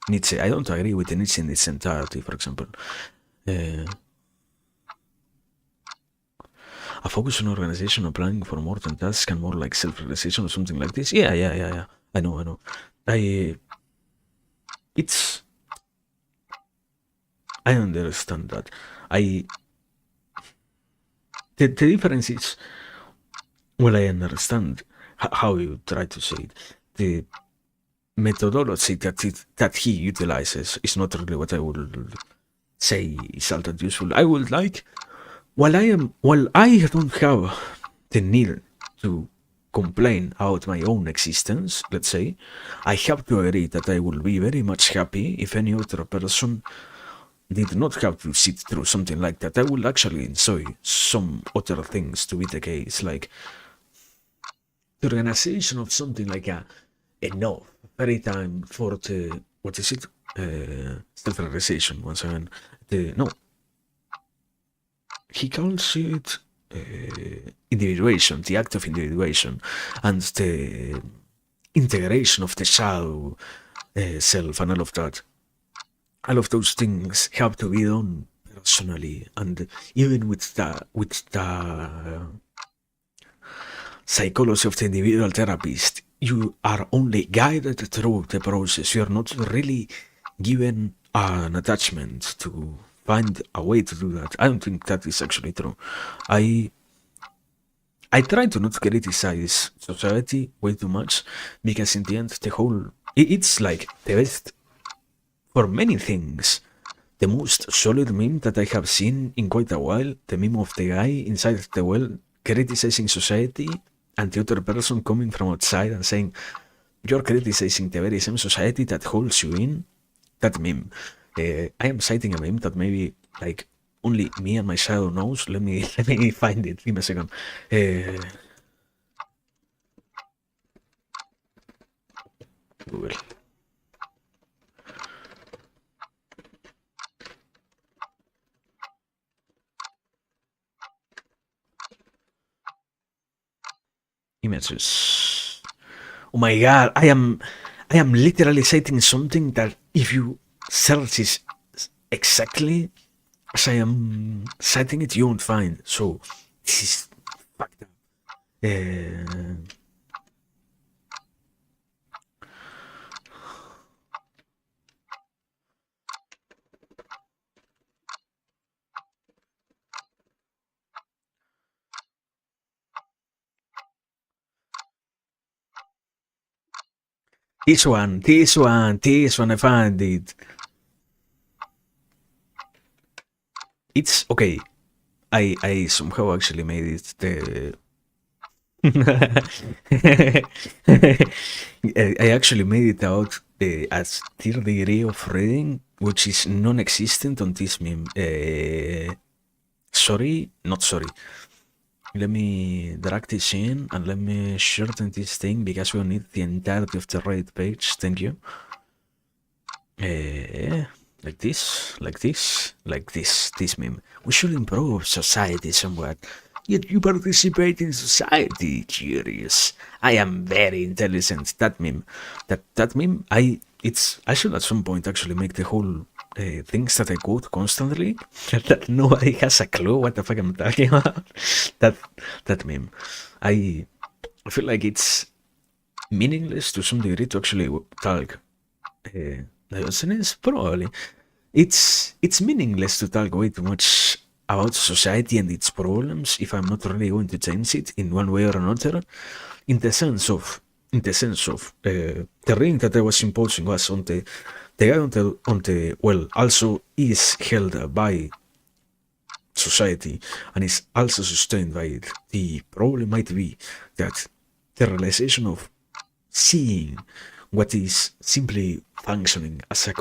Nietzsche. I don't agree with Nietzsche in its entirety, for example. A focus on organization or planning for more than tasks and more like self-realization or something like this. Yeah. I know. I understand that. The difference is, well, I understand how you try to say it. The methodology that he utilizes is not really what I would say is all that useful. I would like, while I don't have the need to complain about my own existence, let's say, I have to agree that I will be very much happy if any other person did not have to sit through something like that. I will actually enjoy some other things to be the case, like the organization of something like enough very time for the, what is it, self-realization. Once again, he calls it individuation, the act of individuation, and the integration of the shadow self, and all of that. All of those things have to be done personally, and even with the psychology of the individual therapist, you are only guided through the process. You are not really given an attachment to find a way to do that. I don't think that is actually true. I try to not criticize society way too much, because in the end, it's like the best for many things. The most solid meme that I have seen in quite a while, the meme of the guy inside the well criticizing society and the other person coming from outside and saying, you're criticizing the very same society that holds you in. That meme. I am citing a meme that maybe like only me and my shadow knows. Let me find it. Give me a second. Google. Images. Oh my god, I am literally citing something that if you search it exactly as I am citing it, you won't find. So this is fucked up. This one, I found it. It's okay. I somehow actually made it the I actually made it out as third degree of reading, which is non-existent on this meme. Sorry, not sorry. Let me drag this in and let me shorten this thing because we need the entirety of the Reddit page. Thank you. Like this, this meme. We should improve society somewhat. Yet you participate in society, curious. I am very intelligent. That meme. That meme, I should at some point actually make the whole things that I quote constantly that nobody has a clue what the fuck I'm talking about. that meme. I feel like it's meaningless to some degree to actually talk. Nonsense, probably. It's meaningless to talk way too much about society and its problems if I'm not really going to change it in one way or another. In the sense of the ring that I was imposing was on the guy on the well, also is held by society and is also sustained by it. The problem might be that the realization of seeing what is simply functioning as a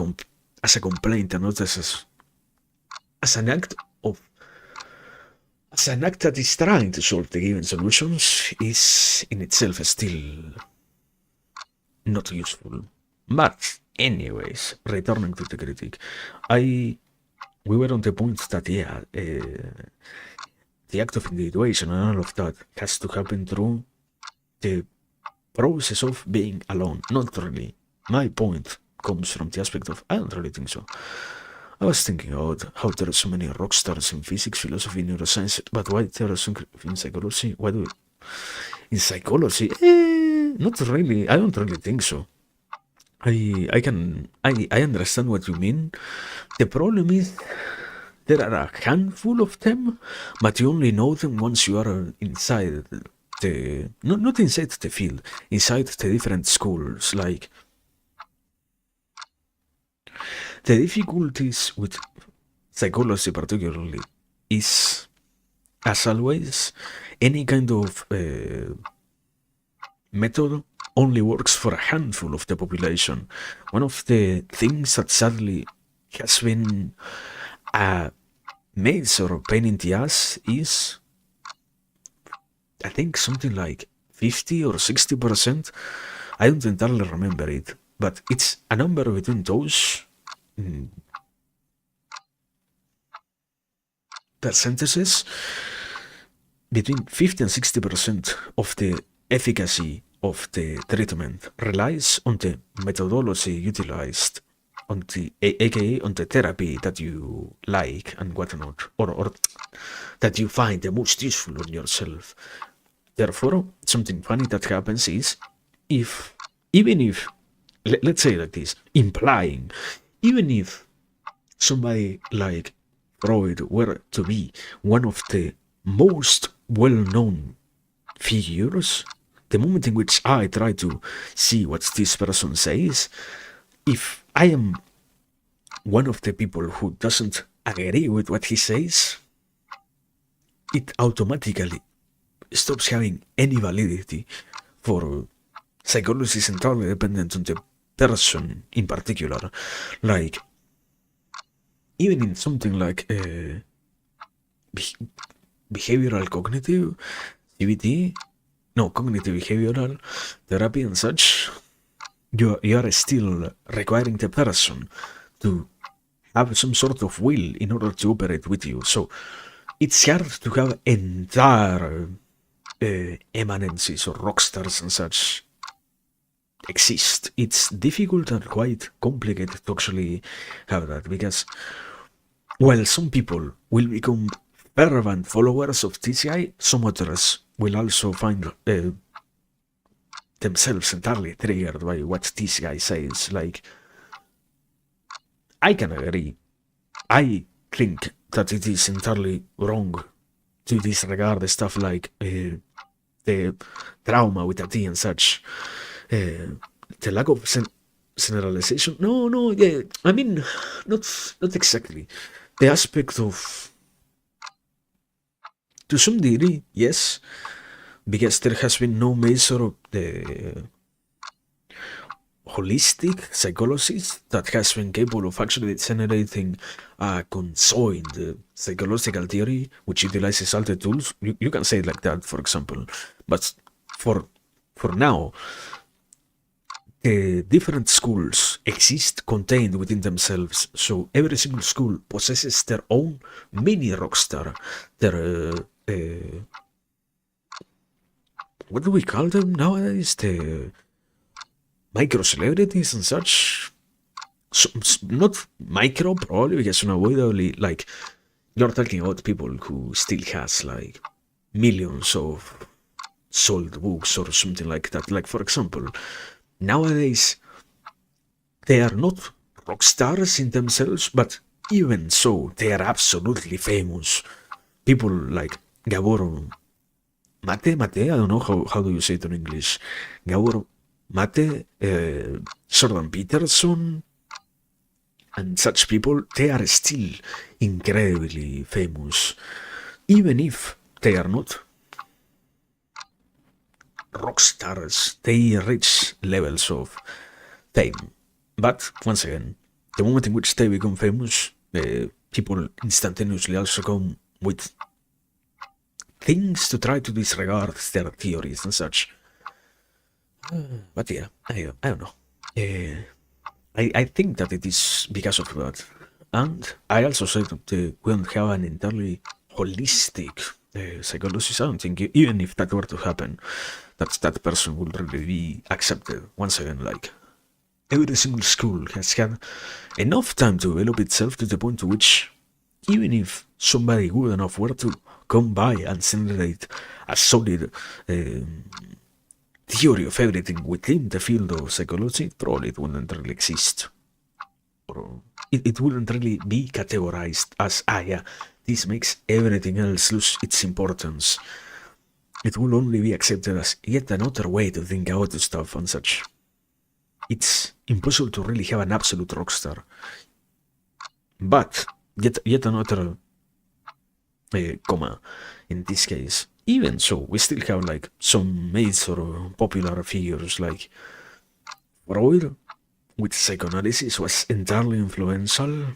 complaint and not as an act that is trying to solve the given solutions is in itself still not useful. But anyways, returning to the critique, we were on the point that the act of individuation and all of that has to happen through the process of being alone. Not really. My point comes from the aspect of I don't really think so. I was thinking about how there are so many rock stars in physics, philosophy, neuroscience, but why there are some in psychology? Why do in psychology? Not really. I don't really think so. I understand what you mean. The problem is there are a handful of them, but you only know them once you are inside the not inside the field, inside the different schools. Like the difficulties with psychology particularly is, as always, any kind of method only works for a handful of the population. One of the things that sadly has been a major pain in the ass is, I think, something like 50 or 60%. I don't entirely remember it, but it's a number between those percentages. Between 50 and 60% of the efficacy of the treatment relies on the methodology utilized, on the aka on the therapy that you like and whatnot, or that you find the most useful on yourself. Therefore, something funny that happens is, even if let's say like this, implying, even if somebody like Freud were to be one of the most well-known figures, the moment in which I try to see what this person says, if I am one of the people who doesn't agree with what he says, it automatically stops having any validity for psychology is entirely dependent on the person in particular. Like, even in something like behavioral cognitive CBT, no, cognitive behavioral therapy and such, you are still requiring the person to have some sort of will in order to operate with you. So it's hard to have entire eminences or rock stars and such exist. It's difficult and quite complicated to actually have that, because while some people will become fervent followers of this guy, some others will also find themselves entirely triggered by what this guy says. Like, I can agree. I think that it is entirely wrong to disregard stuff like the trauma with a T and such. The lack of generalization. No, yeah. I mean, not exactly. The aspect of, to some degree, yes, because there has been no measure of the holistic psychologist that has been capable of actually generating a conjoined psychological theory which utilizes all the tools. You can say it like that, for example, but for now, the different schools exist contained within themselves, so every single school possesses their own mini rockstar, their what do we call them nowadays? The micro celebrities and such. So, not micro, probably, because unavoidably, like, you're talking about people who still has like millions of sold books or something like that. Like, for example, nowadays they are not rock stars in themselves, but even so, they are absolutely famous. People like Gabor Mate, I don't know how do you say it in English. Gabor Mate, Jordan Peterson, and such people, they are still incredibly famous, even if they are not rock stars. They reach levels of fame. But once again, the moment in which they become famous, people instantaneously also come with things to try to disregard their theories and such. But yeah, I don't know. I think that it is because of that. And I also said that we don't have an entirely holistic psychologist. I don't think, even if that were to happen, that person would really be accepted. Once again, like, every single school has had enough time to develop itself to the point to which, even if somebody good enough were to come by and generate a solid theory of everything within the field of psychology, probably it wouldn't really exist. Or it wouldn't really be categorized as, yeah, this makes everything else lose its importance. It will only be accepted as yet another way to think about stuff and such. It's impossible to really have an absolute rockstar. But yet another comma in this case. Even so, we still have like some major popular figures like Freud, with psychoanalysis, was entirely influential.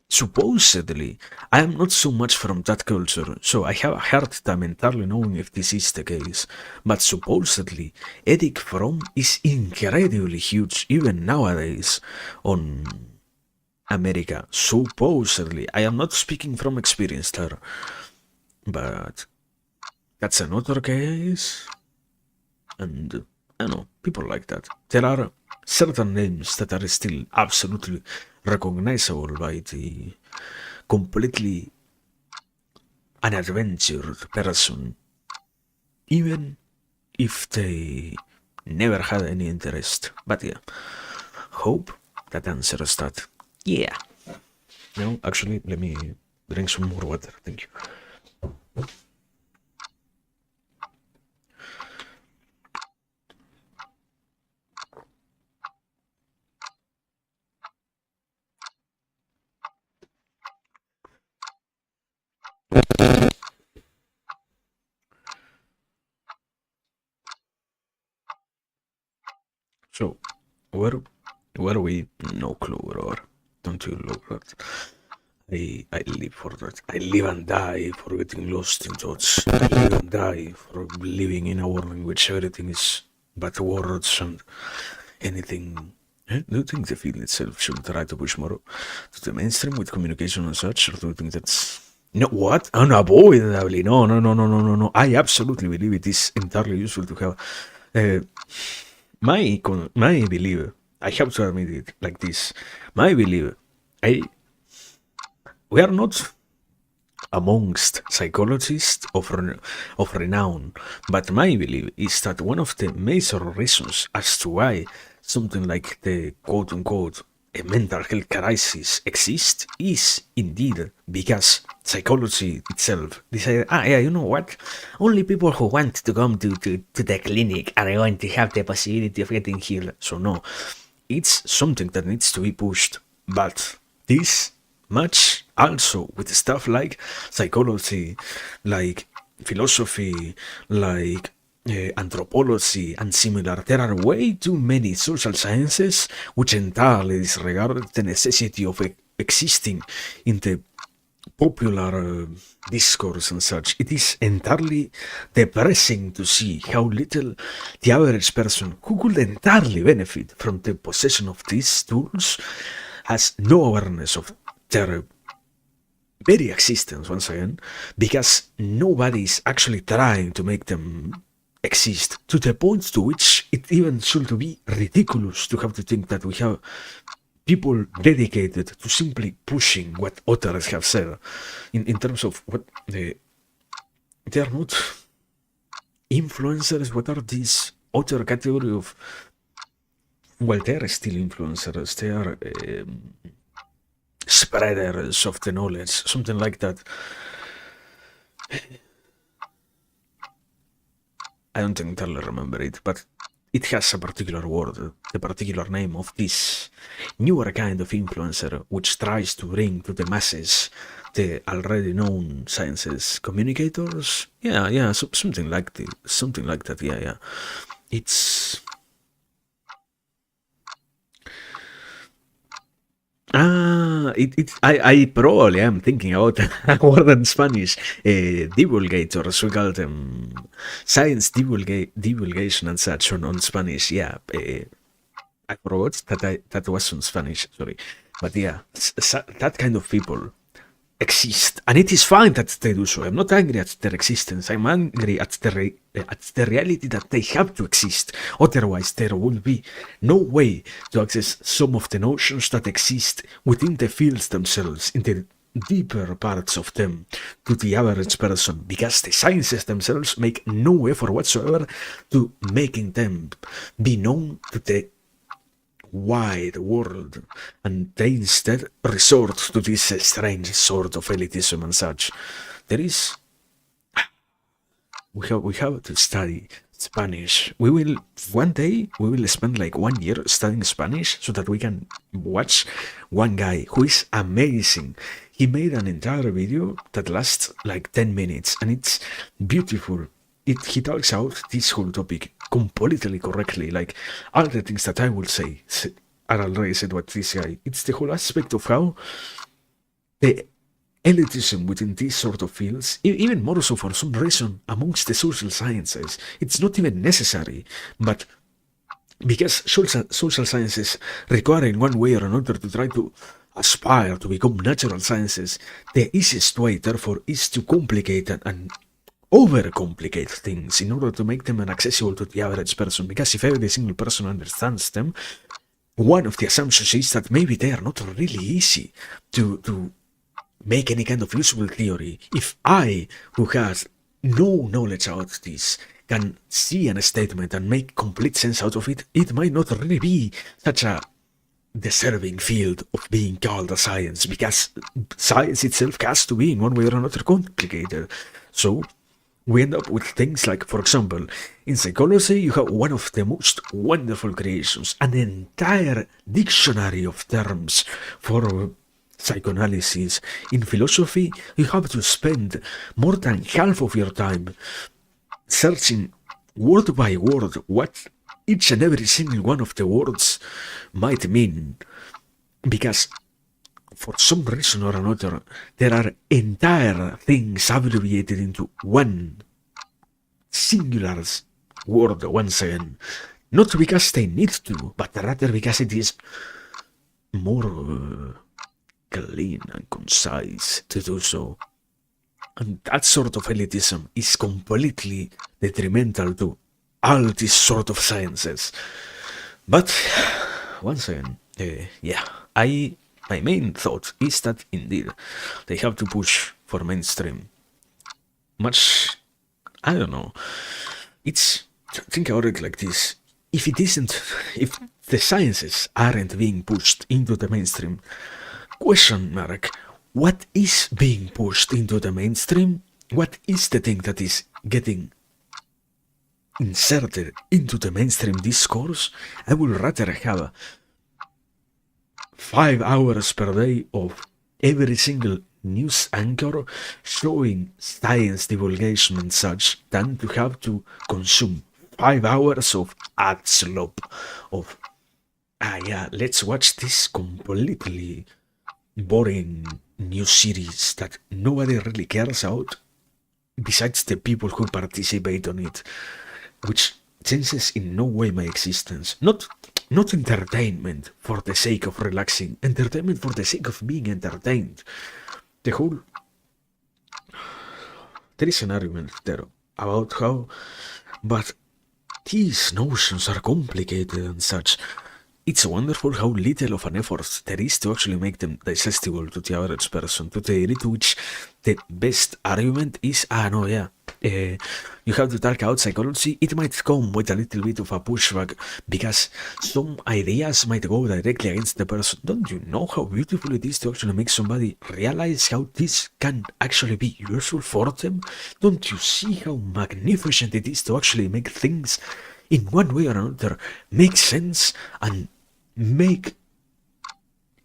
Supposedly, I am not so much from that culture, so I have a hard time entirely knowing if this is the case, but supposedly, Eric Fromm is incredibly huge even nowadays on America. Supposedly, I am not speaking from experience there, but that's another case, and I don't know, people like that. There are certain names that are still absolutely recognizable by the completely unadventured person, even if they never had any interest. But yeah, hope that answers that. Yeah. No, actually, let me drink some more water. Thank you. So, where we? No clue, or don't you look that? I live for that. I live and die for getting lost in thoughts. I live and die for living in a world in which everything is but words and anything. Do you think the field itself should try to push more to the mainstream with communication and such, or do you think that's no what? Unavoidably, no. I absolutely believe it is entirely useful to have. My belief, I have to admit it like this. My belief, we are not amongst psychologists of renown, but my belief is that one of the major reasons as to why something like the quote-unquote a mental health crisis exists is indeed because psychology itself decided, you know what? Only people who want to come to the clinic are going to have the possibility of getting healed. So no, it's something that needs to be pushed. But this much also with stuff like psychology, like philosophy, like anthropology and similar. There are way too many social sciences which entirely disregard the necessity of existing in the popular discourse and such. It is entirely depressing to see how little the average person who could entirely benefit from the possession of these tools has no awareness of their very existence once again, because nobody is actually trying to make them exist to the point to which it even should be ridiculous to have to think that we have people dedicated to simply pushing what others have said in terms of what they are not influencers. What are these other category of, well, they are still influencers, they are spreaders of the knowledge, something like that. I don't entirely remember it, but it has a particular word, the particular name of this newer kind of influencer, which tries to bring to the masses the already known sciences communicators. Yeah, so, something like that. Yeah. It's I probably am thinking about a word in Spanish, divulgators, we call them science divulgation and such on Spanish. Yeah, I forgot that was on Spanish. Sorry, but yeah, that kind of people exist, and it is fine that they do so. I'm not angry at their existence. I'm angry at the reality that they have to exist. Otherwise, there will be no way to access some of the notions that exist within the fields themselves, in the deeper parts of them, to the average person, because the sciences themselves make no effort whatsoever to making them be known to the wide world, and they instead resort to this strange sort of elitism and such. We have to study Spanish. One day we will spend like 1 year studying Spanish so that we can watch one guy who is amazing. He made an entire video that lasts like 10 minutes and it's beautiful. He talks out this whole topic completely correctly. Like all the things that I will say are already said by this guy. It's the whole aspect of how the elitism within these sort of fields, even more so for some reason amongst the social sciences, it's not even necessary, but because social sciences require in one way or another to try to aspire to become natural sciences, the easiest way therefore is to complicate and overcomplicate things in order to make them inaccessible to the average person, because if every single person understands them, one of the assumptions is that maybe they are not really easy to make any kind of usable theory. If I, who has no knowledge about this, can see a statement and make complete sense out of it, it might not really be such a deserving field of being called a science, because science itself has to be in one way or another complicated. So we end up with things like, for example, in psychology you have one of the most wonderful creations, an entire dictionary of terms for psychoanalysis. In philosophy you have to spend more than half of your time searching word by word what each and every single one of the words might mean, because for some reason or another, there are entire things abbreviated into one singular word once again. Not because they need to, but rather because it is more clean and concise to do so. And that sort of elitism is completely detrimental to all these sort of sciences. But once again, my main thought is that indeed they have to push for mainstream. Much, I don't know. It's, think about it like this. If the sciences aren't being pushed into the mainstream, question mark, what is being pushed into the mainstream? What is the thing that is getting inserted into the mainstream discourse? I would rather have 5 hours per day of every single news anchor showing science divulgation and such than to have to consume 5 hours of ad slop of let's watch this completely boring new series that nobody really cares about besides the people who participate on it, which changes in no way my existence. Not entertainment for the sake of relaxing, entertainment for the sake of being entertained. There is an argument there about how, but these notions are complicated and such. It's wonderful how little of an effort there is to actually make them digestible to the average person, to the degree to which the best argument is, you have to talk out psychology. It might come with a little bit of a pushback because some ideas might go directly against the person. Don't you know how beautiful it is to actually make somebody realize how this can actually be useful for them? Don't you see how magnificent it is to actually make things in one way or another make sense and make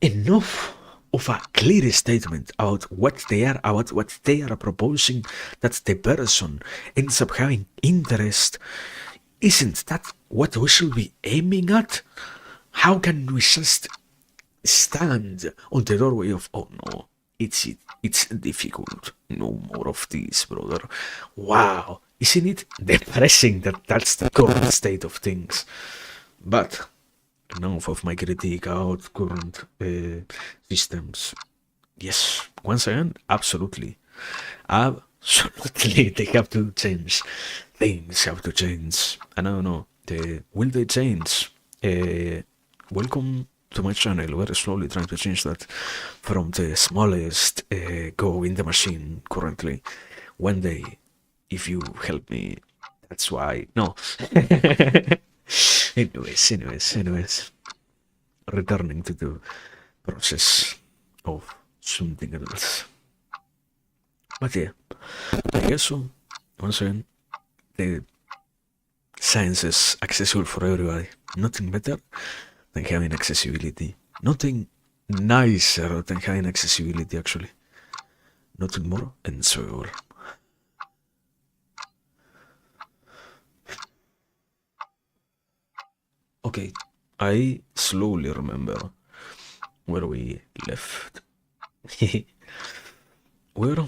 enough of a clear statement about what they are proposing, that the person ends up having interest? Isn't that what we should be aiming at? How can we just stand on the doorway of, oh no, it's difficult, no more of this, brother? Wow, isn't it depressing that that's the current state of things? But enough of my critique about current systems. Yes, once again, absolutely. Absolutely, they have to change. Things have to change. And I don't know, will they change? Welcome to my channel. We're slowly trying to change that from the smallest go in the machine currently. One day, if you help me, that's why. No. Anyways. Returning to the process of something else. But yeah, I guess so. Once again, the science is accessible for everybody. Nothing better than having accessibility. Nothing nicer than having accessibility, actually. Nothing more enjoyable. Okay, I slowly remember where we left. We're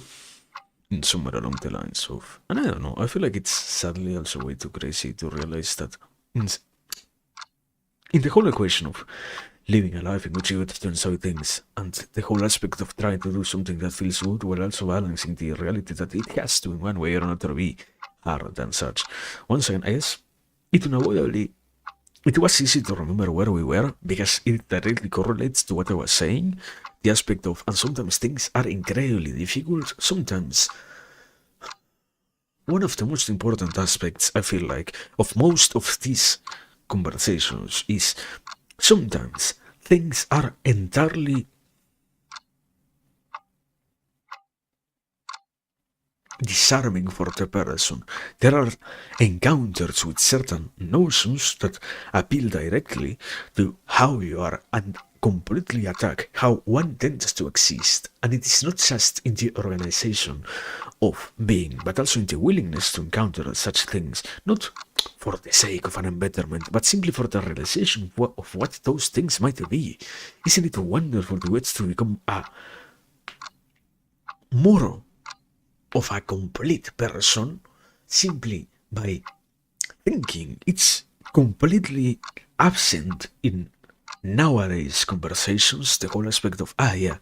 in somewhere along the lines of, and I don't know, I feel like it's sadly also way too crazy to realize that in the whole equation of living a life in which you get to enjoy things, and the whole aspect of trying to do something that feels good while also balancing the reality that it has to in one way or another be hard and such. Once again, I guess it was easy to remember where we were because it directly correlates to what I was saying. The aspect of, and sometimes things are incredibly difficult. Sometimes one of the most important aspects, I feel like, of most of these conversations is sometimes things are entirely disarming for the person. There are encounters with certain notions that appeal directly to how you are and completely attack how one tends to exist, and it is not just in the organization of being, but also in the willingness to encounter such things, not for the sake of an embetterment, but simply for the realization of what those things might be. Isn't it wonderful to get to become more of a complete person simply by thinking? It's completely absent in nowadays conversations, the whole aspect of, yeah,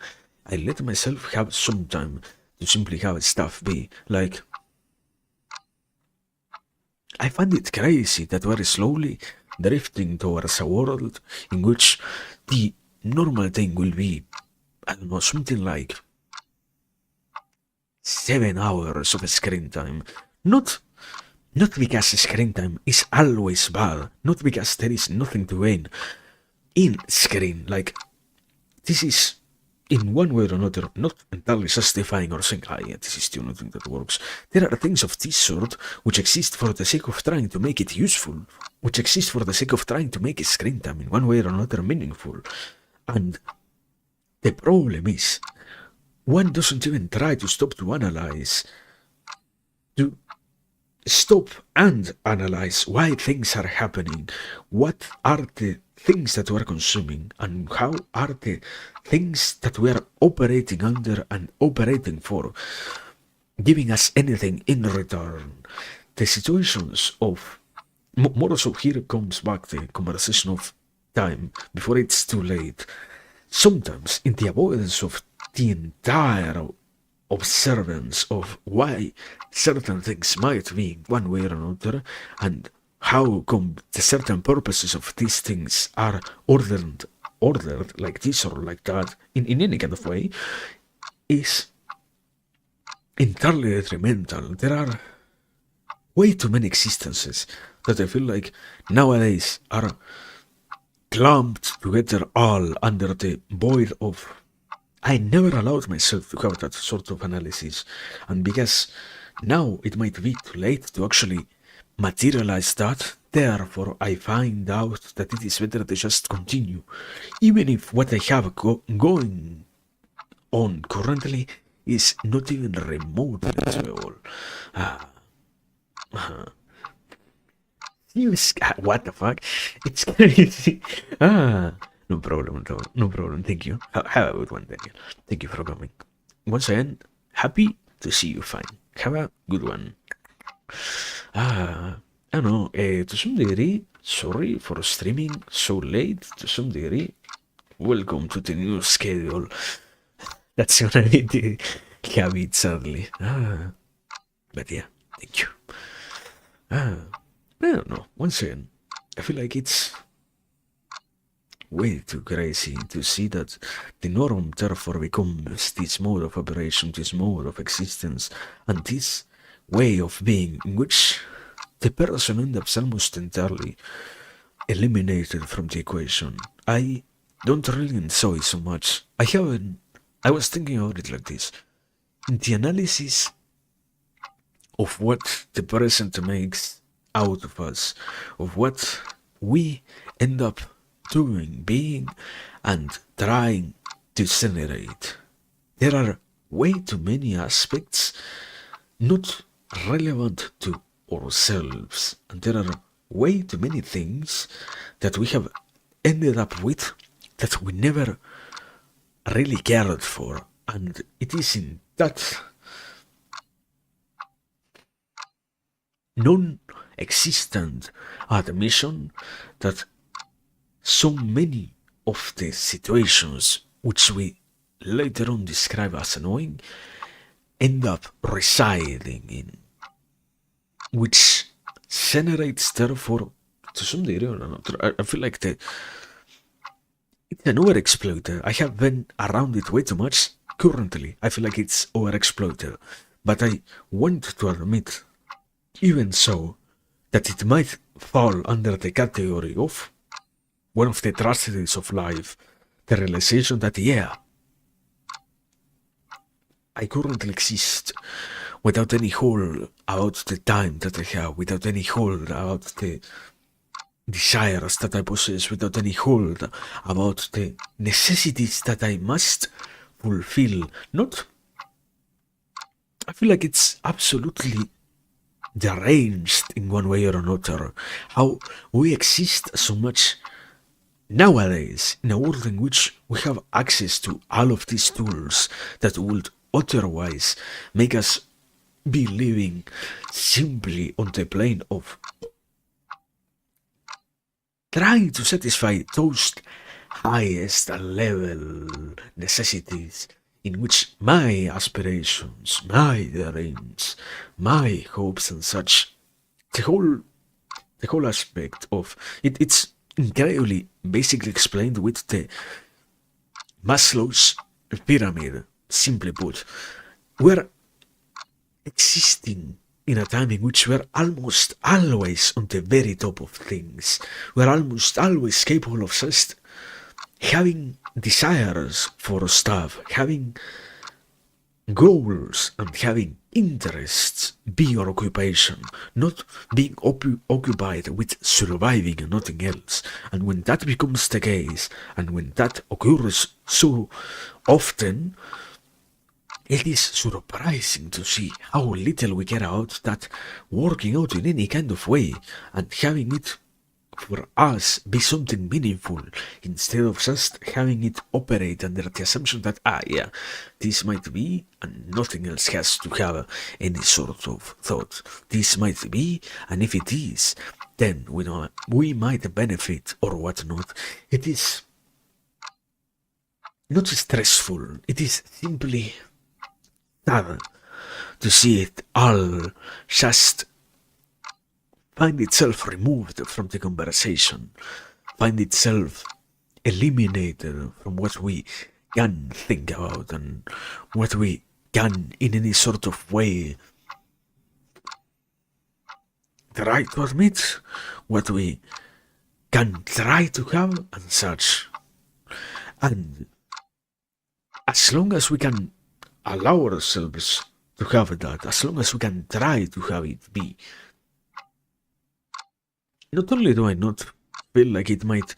I let myself have some time to simply have stuff be like. I find it crazy that we're slowly drifting towards a world in which the normal thing will be, I don't know, something like 7 hours of screen time. Not because screen time is always bad, not because there is nothing to gain in screen. Like, this is, in one way or another, not entirely justifying or saying, yeah, this is the only thing that works. There are things of this sort which exist for the sake of trying to make it useful, which exist for the sake of trying to make screen time in one way or another meaningful. And the problem is, one doesn't even try to stop to analyze, to stop and analyze why things are happening, what are the things that we are consuming, and how are the things that we are operating under and operating for giving us anything in return. The situations of, more so here comes back the conversation of time before it's too late. Sometimes in the avoidance of the entire observance of why certain things might be one way or another, and how come the certain purposes of these things are ordered like this or like that, in any kind of way, is entirely detrimental. There are way too many existences that I feel like nowadays are clumped together all under the void of, I never allowed myself to have that sort of analysis, and because now it might be too late to actually materialize that, therefore I find out that it is better to just continue, even if what I have going on currently is not even remotely enjoyable. What the fuck? It's crazy. No problem, no problem. Thank you. Have a good one, Daniel. Thank you for coming. Once again, happy to see you fine. Have a good one. I don't know, to some degree, sorry for streaming so late. To some degree, welcome to the new schedule. That's gonna be the habit, sadly. But yeah, thank you. I don't know, once again, I feel like it's way too crazy to see that the norm therefore becomes this mode of operation, this mode of existence, and this way of being in which the person ends up almost entirely eliminated from the equation. I don't really enjoy so much. I was thinking about it like this. In the analysis of what the present makes out of us, of what we end up doing, being, and trying to generate, there are way too many aspects not relevant to ourselves, and there are way too many things that we have ended up with that we never really cared for, and it is in that non-existent admission that so many of the situations which we later on describe as annoying end up residing in, which generates therefore to some degree or another. I feel like it's an overexploited. I have been around it way too much currently. I feel like it's overexploited, but I want to admit, even so, that it might fall under the category of one of the tragedies of life, the realization that, yeah, I currently exist without any hold about the time that I have, without any hold about the desires that I possess without any hold, about the necessities that I must fulfill. Not, I feel like it's absolutely deranged in one way or another. How we exist so much nowadays in a world in which we have access to all of these tools that would otherwise make us be living simply on the plane of trying to satisfy those highest level necessities in which my aspirations, my dreams, my hopes and such, the whole aspect of it's incredibly basically explained with the Maslow's pyramid, simply put. We're existing in a time in which we're almost always on the very top of things. We're almost always capable of just having desires for stuff, having goals and having interests be your occupation, not being occupied with surviving and nothing else. And when that becomes the case, and when that occurs so often, it is surprising to see how little we care about that working out in any kind of way and having it for us be something meaningful instead of just having it operate under the assumption that, yeah, this might be and nothing else has to have any sort of thought. This might be, and if it is, then we might benefit or whatnot. It is not stressful, it is simply sad to see it all just find itself removed from the conversation, find itself eliminated from what we can think about and what we can in any sort of way try to admit, what we can try to have and such. And as long as we can allow ourselves to have that, as long as we can try to have it be, not only do I not feel like it might,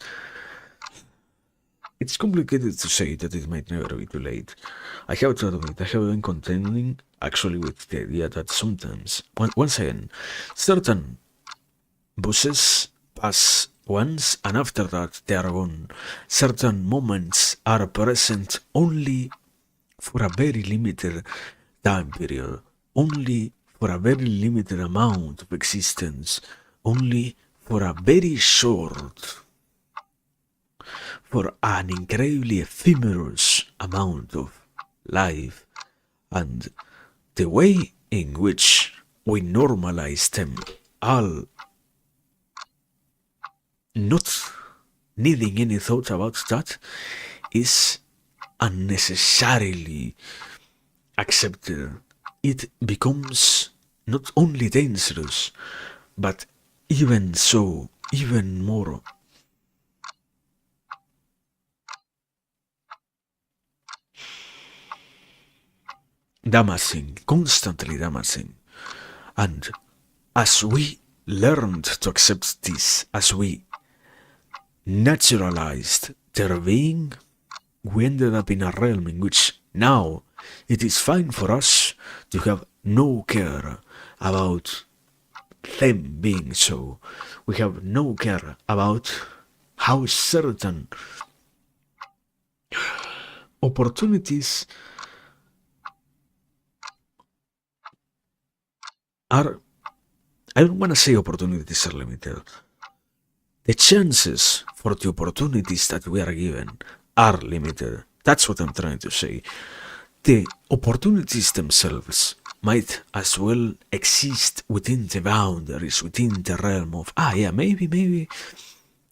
it's complicated to say that it might never be too late. I have to admit, I have been contending actually with the idea that sometimes, once again, certain buses pass once and after that they are gone. Certain moments are present only for a very limited time period, only for a very limited amount of existence, only for a very short, for an incredibly ephemeral amount of life. And the way in which we normalize them all, not needing any thought about that, is unnecessarily accepted. It becomes not only dangerous, but even so, even more damaging, constantly damaging. And as we learned to accept this, as we naturalized their being, we ended up in a realm in which now it is fine for us to have no care about them being so. We have no care about how certain opportunities are, I don't want to say opportunities are limited. The chances for the opportunities that we are given are limited. That's what I'm trying to say. The opportunities themselves might as well exist within the boundaries, within the realm of, yeah, maybe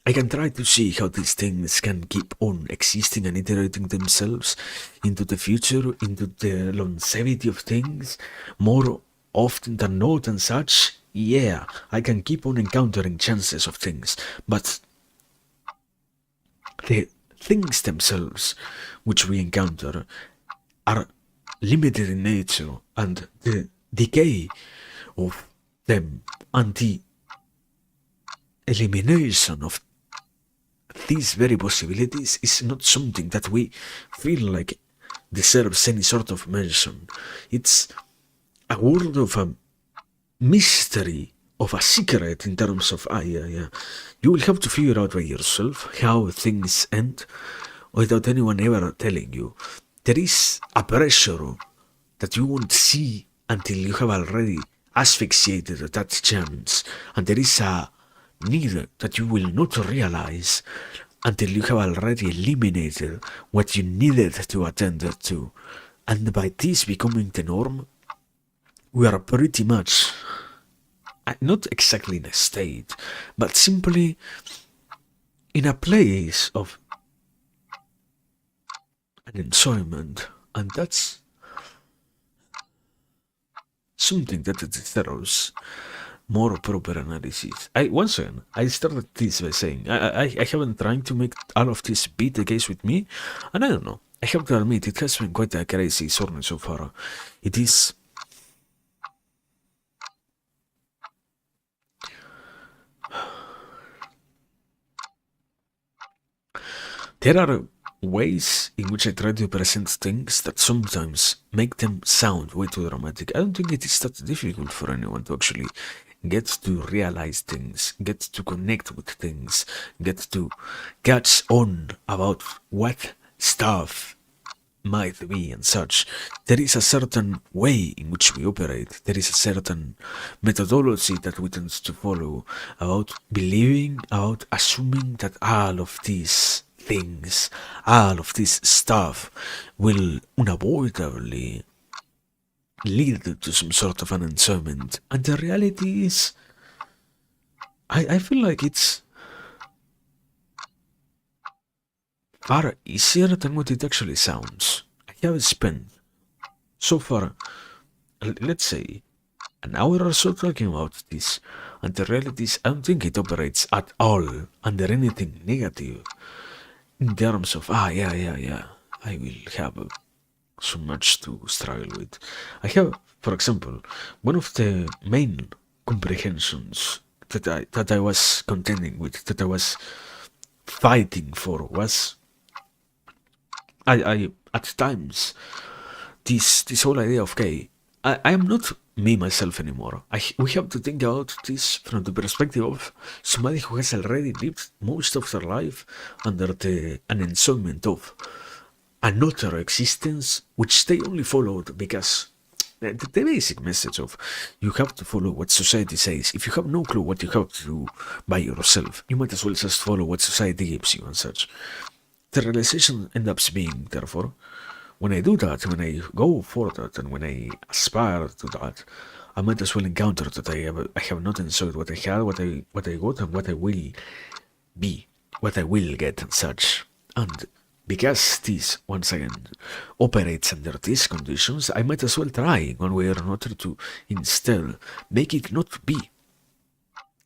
I can try to see how these things can keep on existing and iterating themselves into the future, into the longevity of things, more often than not and such. Yeah, I can keep on encountering chances of things, but the things themselves which we encounter are limited in nature, and the decay of them and the elimination of these very possibilities is not something that we feel like deserves any sort of mention. It's a world of a mystery, of a secret in terms of, you will have to figure out by yourself how things end without anyone ever telling you. There is a pressure that you won't see until you have already asphyxiated that chance, and there is a need that you will not realize until you have already eliminated what you needed to attend to. And by this becoming the norm, we are pretty much not exactly in a state, but simply in a place of an enjoyment, and that's something that deserves more proper analysis. Once again, I started this by saying I haven't tried to make all of this be the case with me, and I don't know. I have to admit, it has been quite a crazy journey so far. It is. There are ways in which I try to present things that sometimes make them sound way too dramatic. I don't think it is that difficult for anyone to actually get to realize things, get to connect with things, get to catch on about what stuff might be and such. There is a certain way in which we operate. There is a certain methodology that we tend to follow about believing, about assuming that all of these things, all of this stuff will unavoidably lead to some sort of an enjoyment. And the reality is, I feel like it's far easier than what it actually sounds. I have spent so far, let's say, an hour or so talking about this, and the reality is I don't think it operates at all under anything negative in terms of, I will have so much to struggle with. I have, for example, one of the main comprehensions that I was contending with, that I was fighting for, was I at times this whole idea of, okay, I am not me myself anymore. We have to think about this from the perspective of somebody who has already lived most of their life under an enjoyment of another existence, which they only followed because the basic message of you have to follow what society says. If you have no clue what you have to do by yourself, you might as well just follow what society gives you and such. The realization ends up being, therefore, when I do that, when I go for that, and when I aspire to that, I might as well encounter that I have not enjoyed what I had, what I got, and what I will be, what I will get, and such. And because this, once again, operates under these conditions, I might as well try, one way or another, to instead make it not be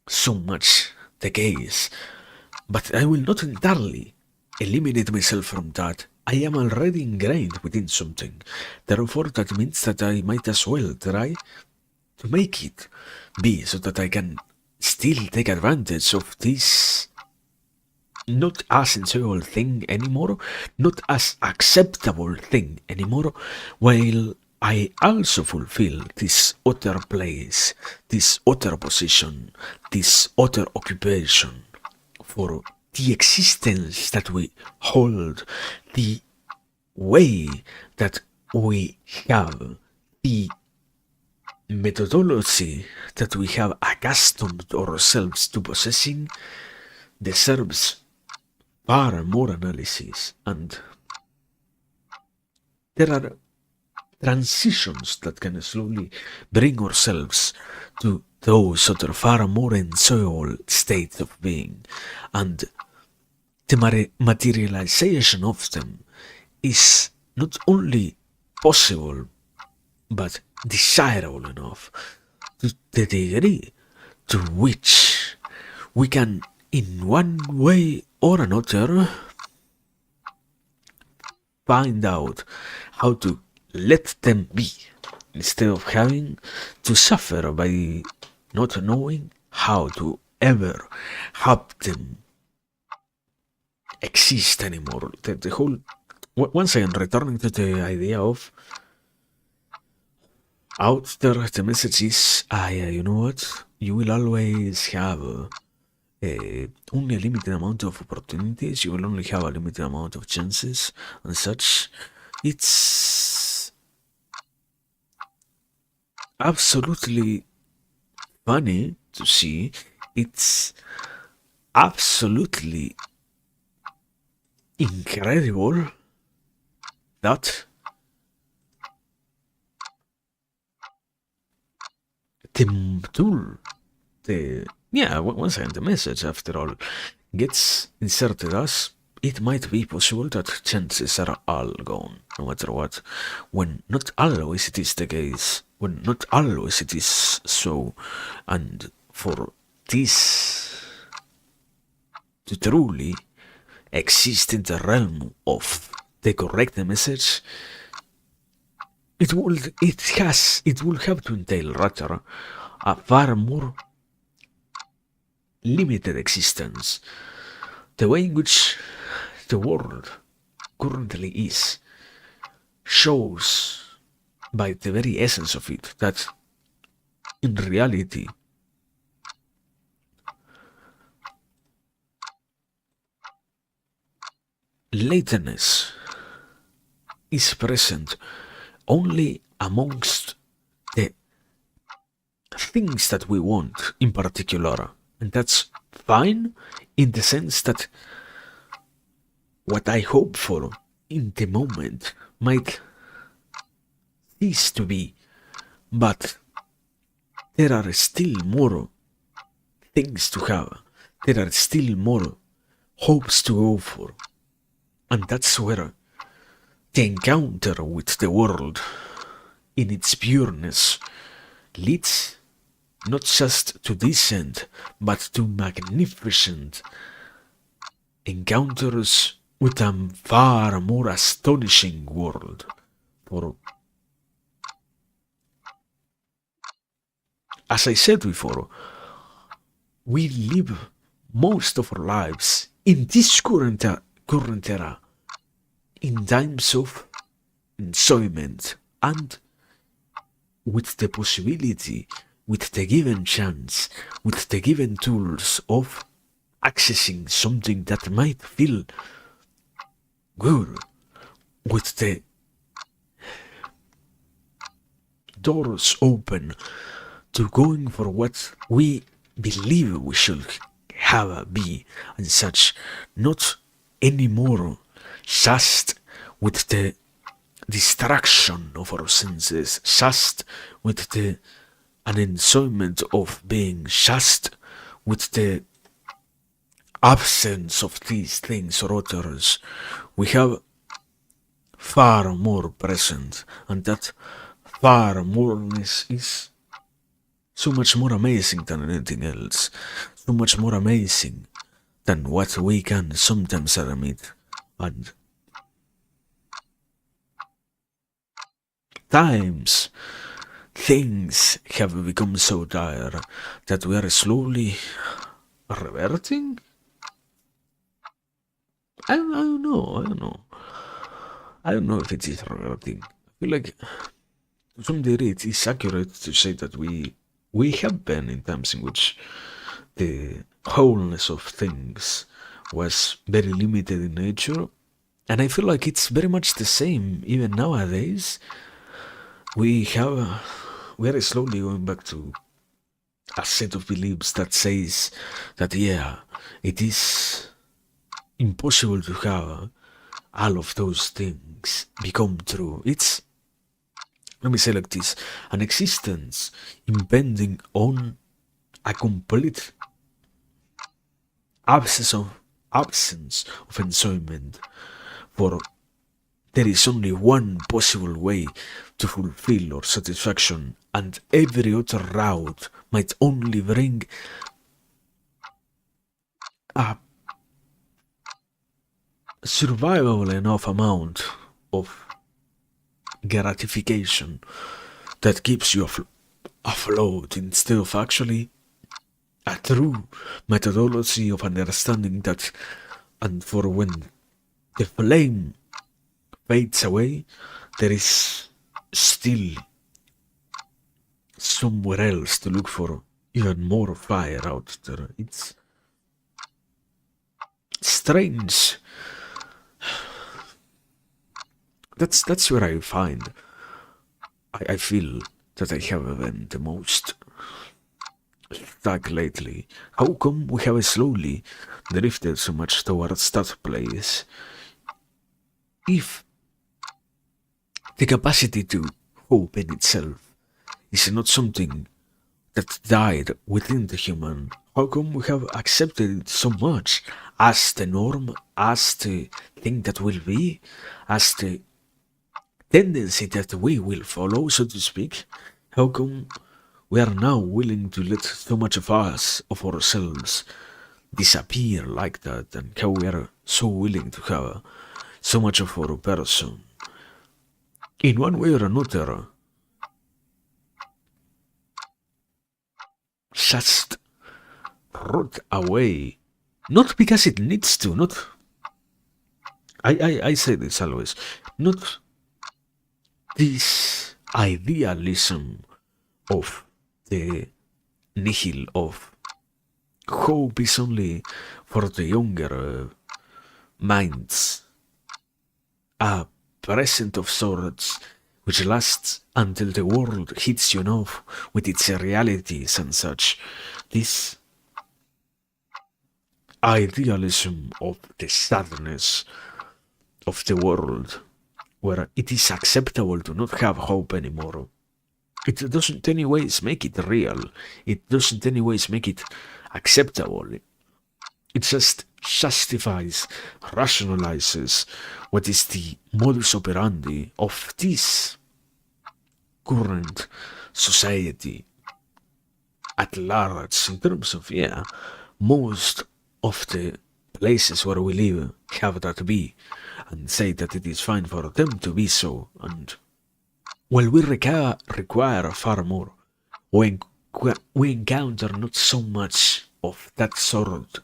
so much the case. But I will not entirely eliminate myself from that. I am already ingrained within something. Therefore, that means that I might as well try to make it be so that I can still take advantage of this not as enjoyable thing anymore, not as acceptable thing anymore, while I also fulfill this other place, this other position, this other occupation for the existence that we hold, the way that we have, the methodology that we have accustomed ourselves to possessing deserves far more analysis, and there are transitions that can slowly bring ourselves to those other far more enjoyable states of being, and the materialization of them is not only possible but desirable enough to the degree to which we can, in one way or another, find out how to let them be, instead of having to suffer by not knowing how to ever have them exist anymore. The whole, once again, returning to the idea of out there, the message is, you know what, you will always have only a limited amount of opportunities, you will only have a limited amount of chances and such. It's absolutely funny to see. It's absolutely incredible that the tool, once again, the message, after all, gets inserted as it might be possible that chances are all gone, no matter what, when not always it is the case, when not always it is so, and for this to truly exist in the realm of the correct message, it will have to entail rather a far more limited existence. The way in which the world currently is shows by the very essence of it that in reality lateness is present only amongst the things that we want in particular, and that's fine in the sense that what I hope for in the moment might cease to be, but there are still more things to have, there are still more hopes to go for, and that's where the encounter with the world in its pureness leads not just to decent but to magnificent encounters with a far more astonishing world. For as I said before, we live most of our lives in this current era in times of enjoyment, and with the possibility, with the given chance, with the given tools of accessing something that might feel good, with the doors open to going for what we believe we should be and such, not anymore just with the distraction of our senses, just with the an enjoyment of being, just with the absence of these things or others. We have far more present, and that far moreness is so much more amazing than anything else, so much more amazing than what we can sometimes admit. And times things have become so dire that we are slowly reverting. I don't know if it is reverting. I feel like to some degree it is accurate to say that we have been in times in which the wholeness of things was very limited in nature, and I feel like it's very much the same even nowadays. We are slowly going back to a set of beliefs that says that it is impossible to have all of those things become true. It's, let me say like this, an existence impending on a complete absence of enjoyment, for there is only one possible way to fulfill our satisfaction, and every other route might only bring a survivable enough amount of gratification that keeps you afloat instead of actually a true methodology of understanding that, and for when the flame fades away, there is still somewhere else to look for even more fire out there. It's strange. That's where I find I feel that I have been the most stuck lately. How come we have slowly drifted so much towards that place? If the capacity to hope in itself is not something that died within the human, how come we have accepted it so much as the norm, as the thing that will be, as the tendency that we will follow, so to speak? How come we are now willing to let so much of us, of ourselves, disappear like that, and how we are so willing to have so much of our person, in one way or another, just rot away. Not because it needs to, not... I say this always, not this idealism of the nihil of hope is only for the younger minds, a present of sorts which lasts until the world hits you enough with its realities and such. This idealism of the sadness of the world, where it is acceptable to not have hope anymore. It doesn't any ways make it real. It doesn't any ways make it acceptable. It just justifies, rationalizes what is the modus operandi of this current society at large, in terms of, yeah, most of the places where we live have that be, and say that it is fine for them to be so, and well, we require far more. We encounter not so much of that sort,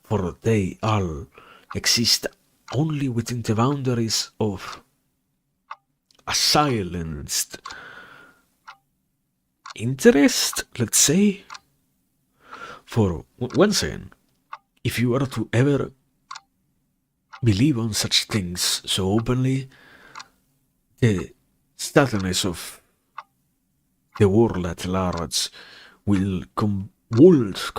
for they all exist only within the boundaries of a silenced interest, let's say. For one second, if you are to ever believe on such things so openly, the sadness of the world at large would come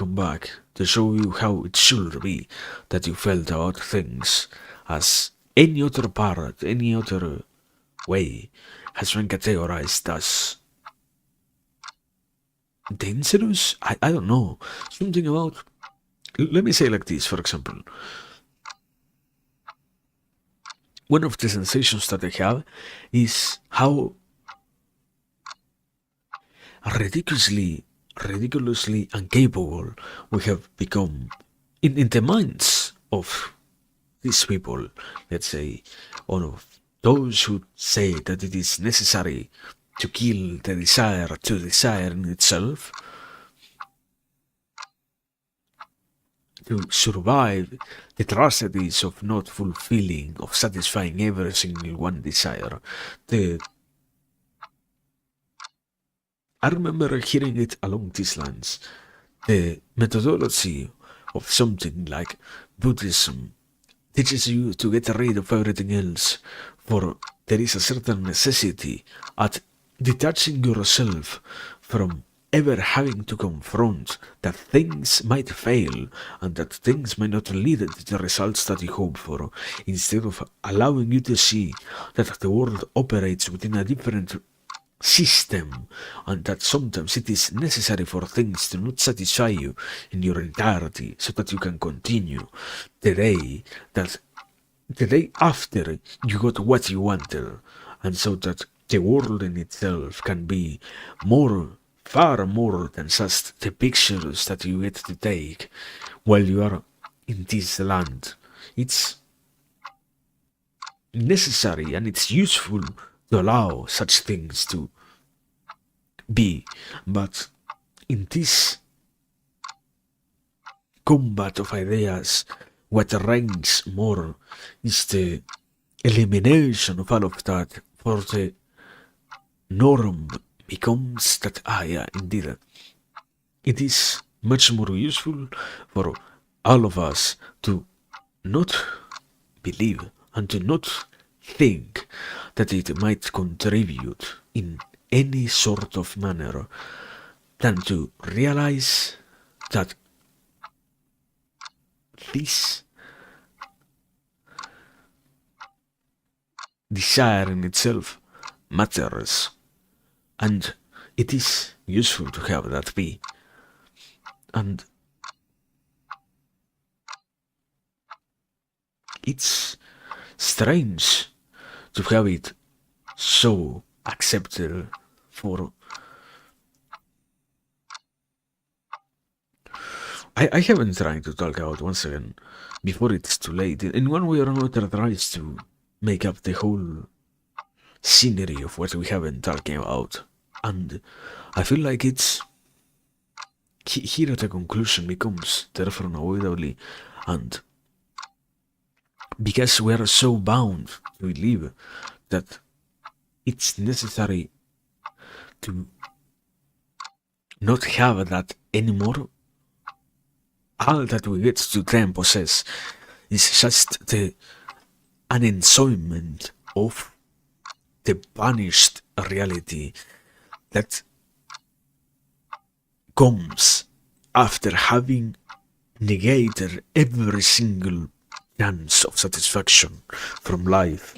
back to show you how it should be that you felt about things, as any other part, any other way has been categorized as dangerous. I don't know, something about, let me say like this, for example. One of the sensations that I have is how ridiculously incapable we have become in the minds of these people, let's say, or of those who say that it is necessary to kill the desire to desire in itself, to survive the tragedies of not fulfilling, of satisfying every single one desire. I remember hearing it along these lines. The methodology of something like Buddhism teaches you to get rid of everything else, for there is a certain necessity at detaching yourself from ever having to confront that things might fail and that things might not lead to the results that you hope for, instead of allowing you to see that the world operates within a different system, and that sometimes it is necessary for things to not satisfy you in your entirety so that you can continue the day after you got what you wanted, and so that the world in itself can be far more than just the pictures that you get to take while you are in this land. It's necessary and it's useful to allow such things to be, but in this combat of ideas, what reigns more is the elimination of all of that, for the norm becomes that, yeah, indeed, it is much more useful for all of us to not believe and to not think that it might contribute in any sort of manner than to realize that this desire in itself matters, and it is useful to have that be. And it's strange to have it so accepted for. I haven't tried to talk out once again before it's too late. In one way or another, tries to make up the whole scenery of what we have been talking about, and I feel like it's here the conclusion becomes therefore unavoidably, and because we are so bound to believe that it's necessary to not have that anymore, all that we get to try and possess is just an enjoyment of the vanished reality that comes after having negated every single chance of satisfaction from life.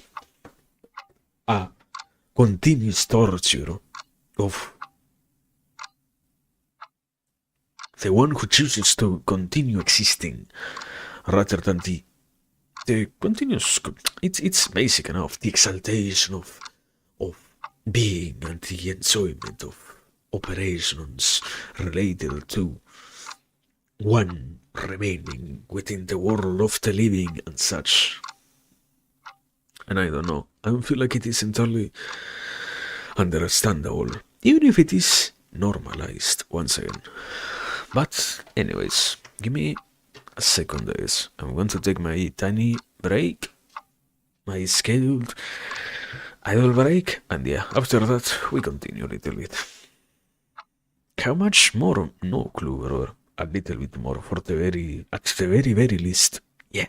A continuous torture of the one who chooses to continue existing rather than the continuous. It's basic enough. The exaltation of being and the enjoyment of operations related to one remaining within the world of the living and such. And I don't know. I don't feel like it is entirely understandable, even if it is normalized once again. But anyways, give me a second, guys. I'm going to take my tiny break, my scheduled idle break, and yeah, after that we continue a little bit. How much more? No clue, or a little bit more for at the very least. Yeah.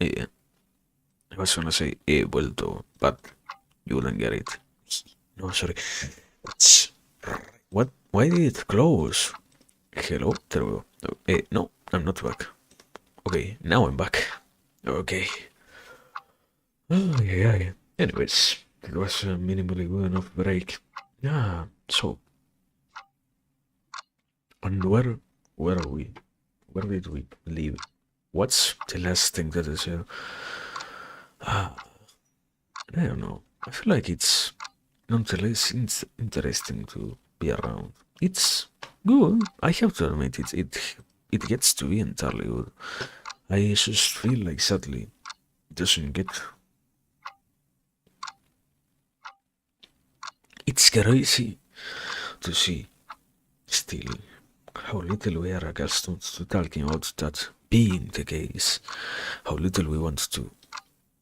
Yeah. I was gonna say able to, but you wouldn't get it. No, sorry. That's what? Why did it close? Hello, there we go. No, I'm not back. Okay, now I'm back. Okay. Oh, yeah. Anyways, it was a minimally good enough break. Yeah, so. And where are we? Where did we leave? What's the last thing that I said? I don't know. I feel like it's nonetheless interesting to be around. It's good. I have to admit it gets to be entirely good. I just feel like sadly it doesn't get. It's crazy to see still how little we are accustomed to talking about that being the case. How little we want to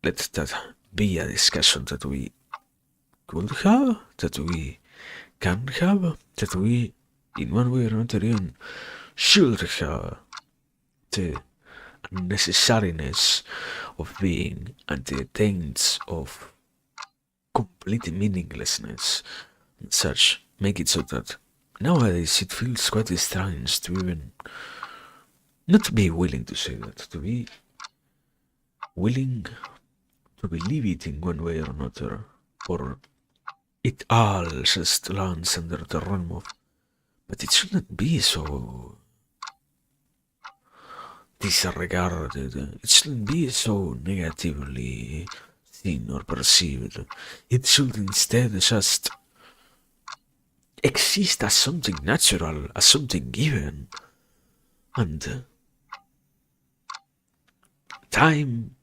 let that be a discussion that we could have, that we can have, that we, in one way or another, even should have. The unnecessariness of being and the taints of complete meaninglessness and such make it so that nowadays it feels quite strange to even not be willing to say that, to be willing to believe it in one way or another, or it all just lands under the realm of, but it shouldn't be so disregarded, it shouldn't be so negatively seen or perceived. It should instead just exist as something natural, as something given, and time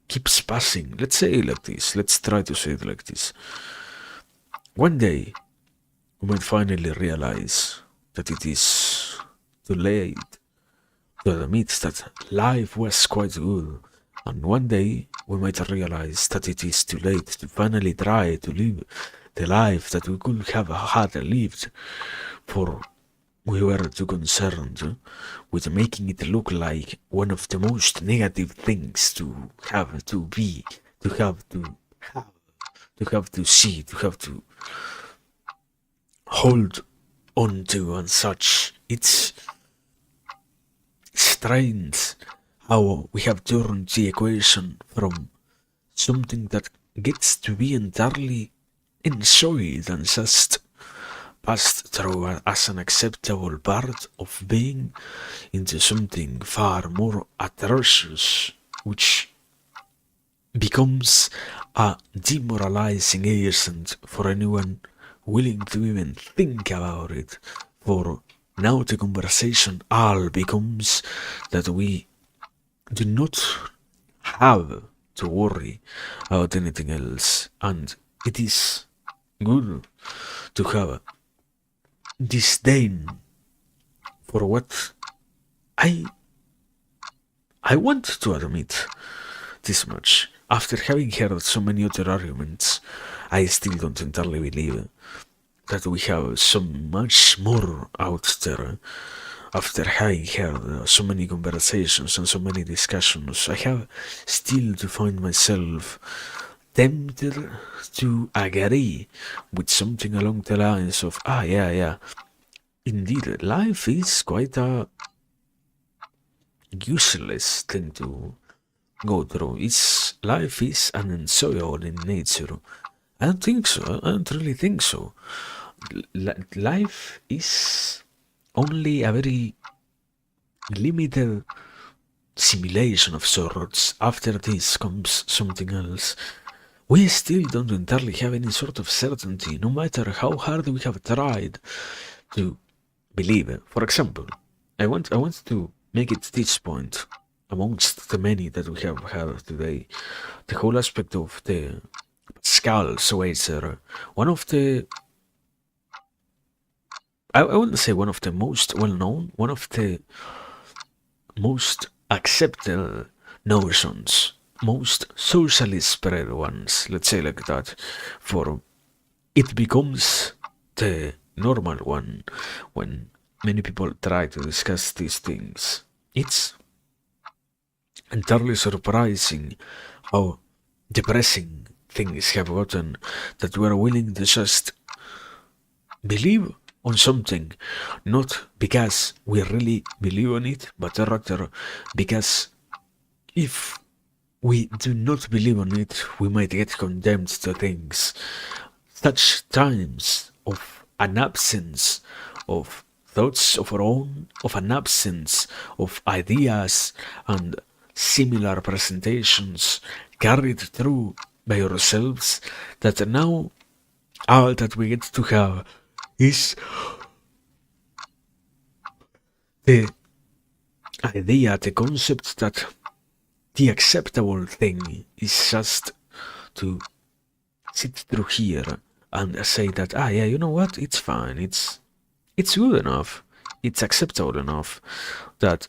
keeps passing. Let's say it like this, let's try to say it like this. One day, we might finally realize that it is too late to admit that life was quite good, and one day we might realize that it is too late to finally try to live the life that we could have had lived, for we were too concerned with making it look like one of the most negative things to have to be, to have to have, to have to see, to have to hold on to and such. It's strange how we have turned the equation from something that gets to be entirely enjoyed and just passed through as an acceptable part of being into something far more atrocious, which becomes a demoralizing agent for anyone willing to even think about it. For now the conversation all becomes that we do not have to worry about anything else, and it is good to have disdain for what I want to admit this much. After having heard so many other arguments, I still don't entirely believe that we have so much more out there. After having heard so many conversations and so many discussions, I have still to find myself tempted to agree with something along the lines of, yeah, indeed, life is quite a useless thing to go through. Life is unenjoyable in nature. I don't think so. I don't really think so. Life is only a very limited simulation of sorts. After this comes something else. We still don't entirely have any sort of certainty, no matter how hard we have tried to believe it. For example, I want to make it this point, amongst the many that we have had today, the whole aspect of the Pascal's wager, one of the, I wouldn't say one of the most well-known, one of the most accepted notions, most socially spread ones, let's say like that, for it becomes the normal one when many people try to discuss these things. It's entirely surprising how depressing things have gotten that we are willing to just believe on something, not because we really believe on it, but rather because if we do not believe on it, we might get condemned to things. Such times of an absence of thoughts of our own, of an absence of ideas and similar presentations carried through by ourselves, that now all that we get to have is the idea, the concept that the acceptable thing is just to sit through here and say that, yeah, you know what, it's fine, it's good enough, it's acceptable enough, that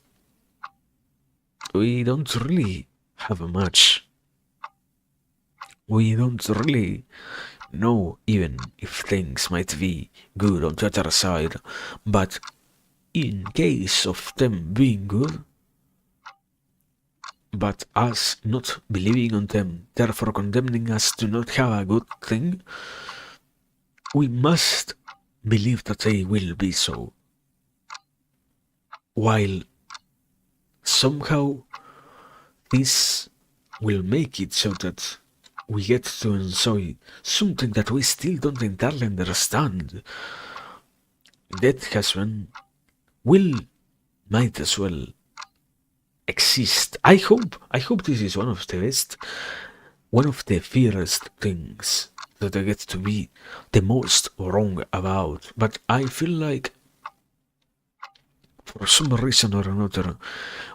we don't really have much. We don't really know even if things might be good on the other side, but in case of them being good, but us not believing on them, therefore condemning us to not have a good thing, we must believe that they will be so. While somehow this will make it so that we get to enjoy something that we still don't entirely understand. That has been, might as well exist. I hope this is one of the best, one of the fairest things that I get to be the most wrong about. But I feel like for some reason or another,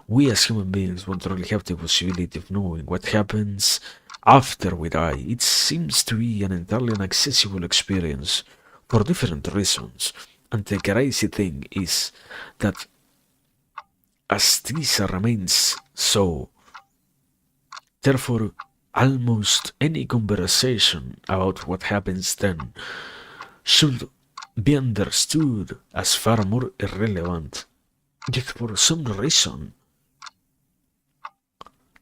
we as human beings won't really have the possibility of knowing what happens after we die. It seems to be an entirely inaccessible experience for different reasons. And the crazy thing is that as this remains so, therefore almost any conversation about what happens then should be understood as far more irrelevant. Yet for some reason,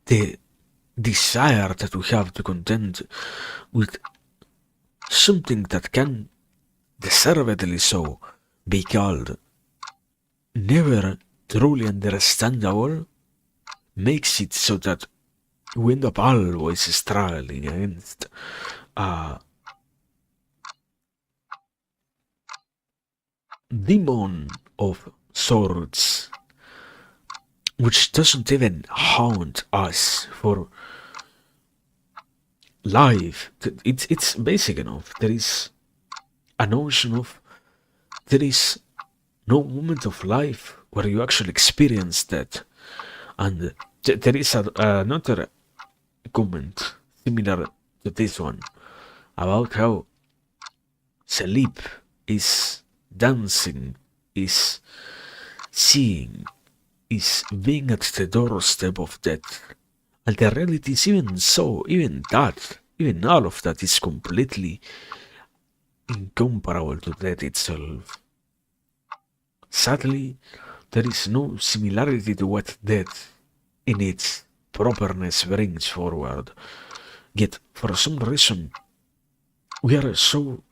the desire that we have to contend with something that can deservedly so be called never truly understandable makes it so that we end up always struggling against a demon of sorts, which doesn't even haunt us for life. It's basic enough. There is a notion of there is no moment of life where you actually experience that. And there is another comment similar to this one about how sleep is dancing, is seeing, is being at the doorstep of death. And the reality is even so, even all of that is completely incomparable to death itself. Sadly, there is no similarity to what death in its properness brings forward. Yet, for some reason, we are so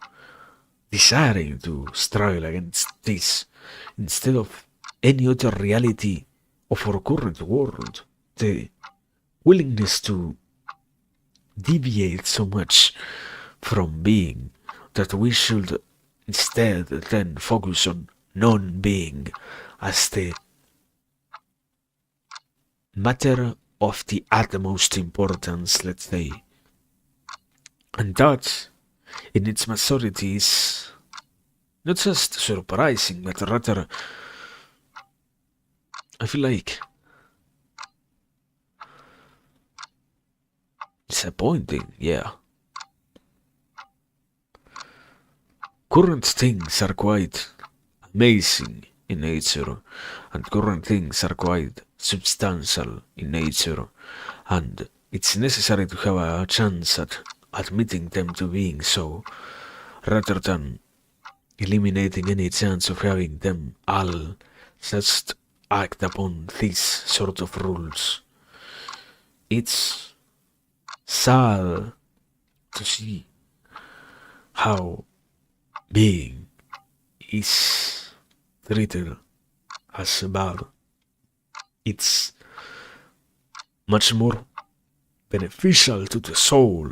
desiring to struggle against this instead of any other reality of our current world. The willingness to deviate so much from being that we should instead then focus on non-being as the matter of the utmost importance, let's say. And that, in its majority, is not just surprising, but rather, I feel like, disappointing, yeah. Current things are quite amazing in nature, and current things are quite substantial in nature, and it's necessary to have a chance at admitting them to being so, rather than eliminating any chance of having them all just act upon these sort of rules. it's sad to see how being is treated as bad. It's much more beneficial to the soul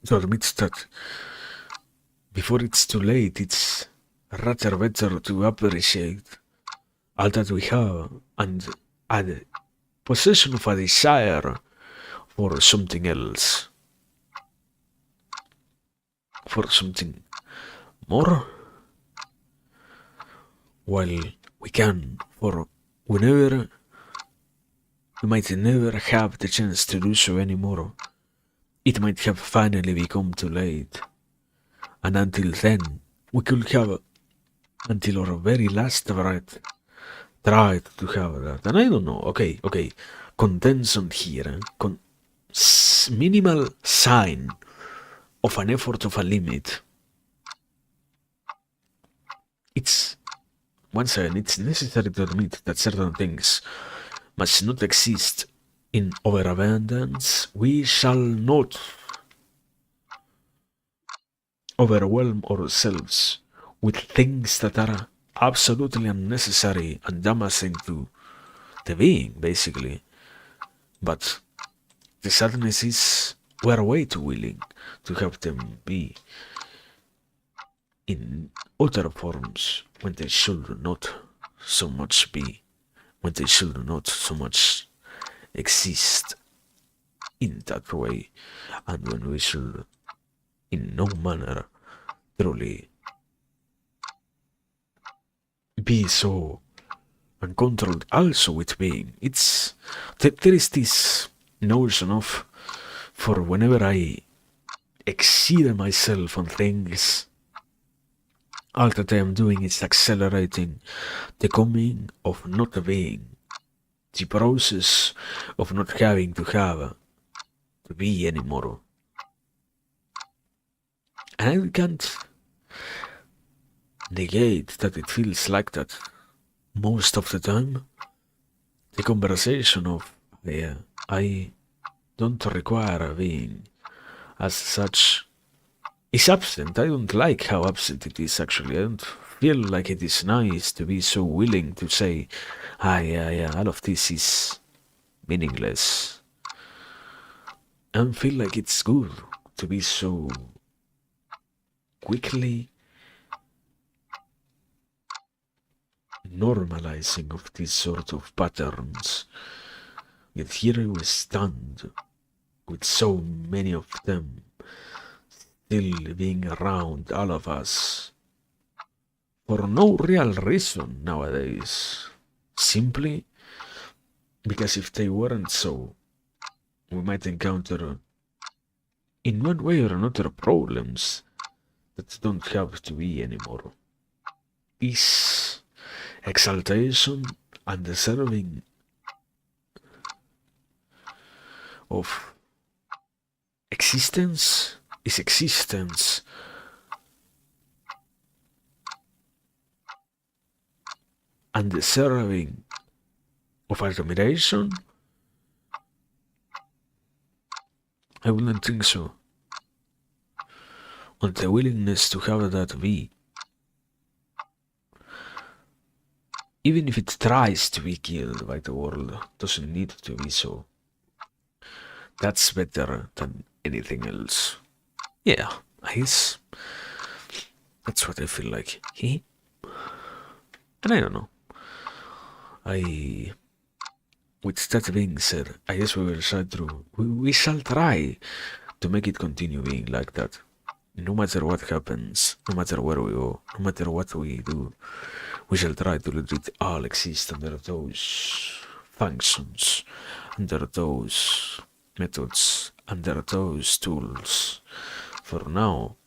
to admit that before it's too late, it's rather better to appreciate all that we have and add possession of a desire for something else, for something more, while we can, for whenever we might never have the chance to do so anymore. It might have finally become too late, and until then, we could have, until our very last breath, tried to have that. And I don't know, okay, contention here, minimal sign of an effort of a limit. It's, once again, it's necessary to admit that certain things must not exist in overabundance. We shall not overwhelm ourselves with things that are absolutely unnecessary and damaging to the being, basically. But the sadness is we're way too willing to have them be in other forms when they should not so much be, when they should not so much exist in that way, and when we should in no manner truly be so uncontrolled also with being. It's there is this notion of, for whenever I exceed myself on things, all that I am doing is accelerating the coming of not being, the process of not having to have to be anymore. And I can't negate that it feels like that most of the time. The conversation of, yeah, I don't require being as such is absent. I don't like how absent it is, actually. I don't feel like it is nice to be so willing to say, yeah, all of this is meaningless. I don't feel like it's good to be so quickly normalizing of these sort of patterns. Yet here we stand with so many of them still being around all of us for no real reason nowadays. Simply because if they weren't so, we might encounter in one way or another problems that don't have to be anymore. Is exaltation and deserving of existence is existence. And deserving of admiration? I wouldn't think so. On the willingness to have that be, even if it tries to be killed by the world, doesn't need to be so. That's better than anything else. Yeah, I guess that's what I feel like. And I don't know. With that being said, I guess we shall try to make it continue being like that. No matter what happens, no matter where we go, no matter what we do, we shall try to let it all exist under those functions, under those methods, under those tools. For now,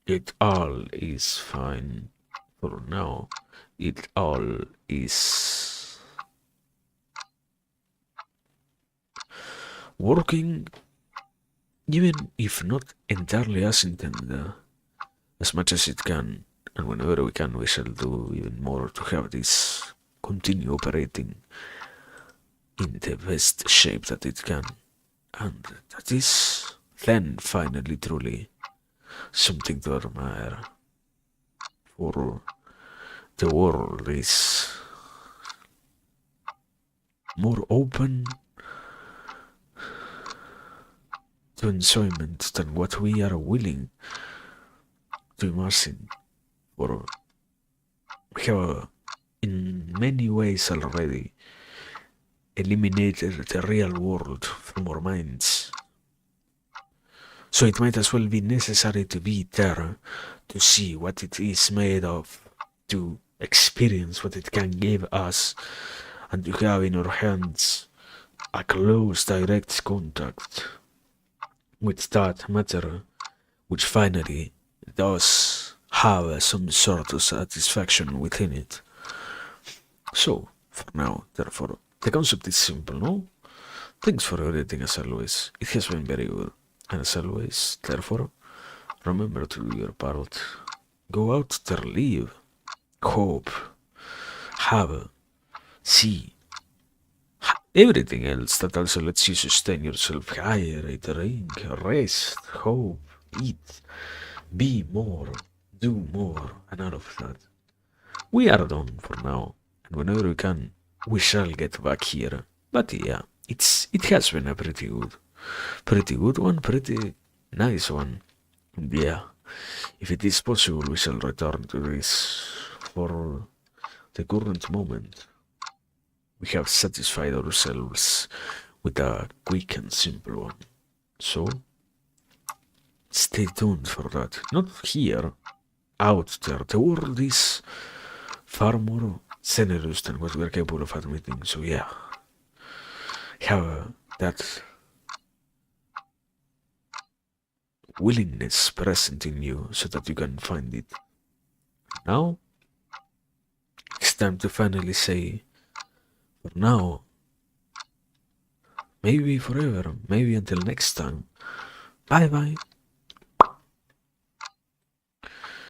it all is fine. For now, it all is working, even if not entirely as intended, as much as it can, and whenever we can, we shall do even more to have this continue operating in the best shape that it can. And that is then finally truly something to admire. For the world is more open to enjoyment than what we are willing to imagine. For we have in many ways already eliminated the real world from our minds. So it might as well be necessary to be there to see what it is made of, to experience what it can give us, and to have in our hands a close direct contact with that matter which finally does have some sort of satisfaction within it. So, for now, therefore, the concept is simple, no? Thanks for everything as always. It has been very good. And as always, therefore, remember to do your part. Go out there, live, hope, have, see, everything else that also lets you sustain yourself higher, drink, rest, hope, eat, be more, do more, and all of that. We are done for now, and whenever we can, we shall get back here. But yeah, it has been a pretty good one, pretty nice one. Yeah, if it is possible, we shall return to this. For the current moment, we have satisfied ourselves with a quick and simple one. So, stay tuned for that. Not here, out there. The world is far more generous than what we are capable of admitting. So yeah, have that willingness present in you so that you can find it. Now, it's time to finally say, for now, maybe forever, maybe until next time, bye bye.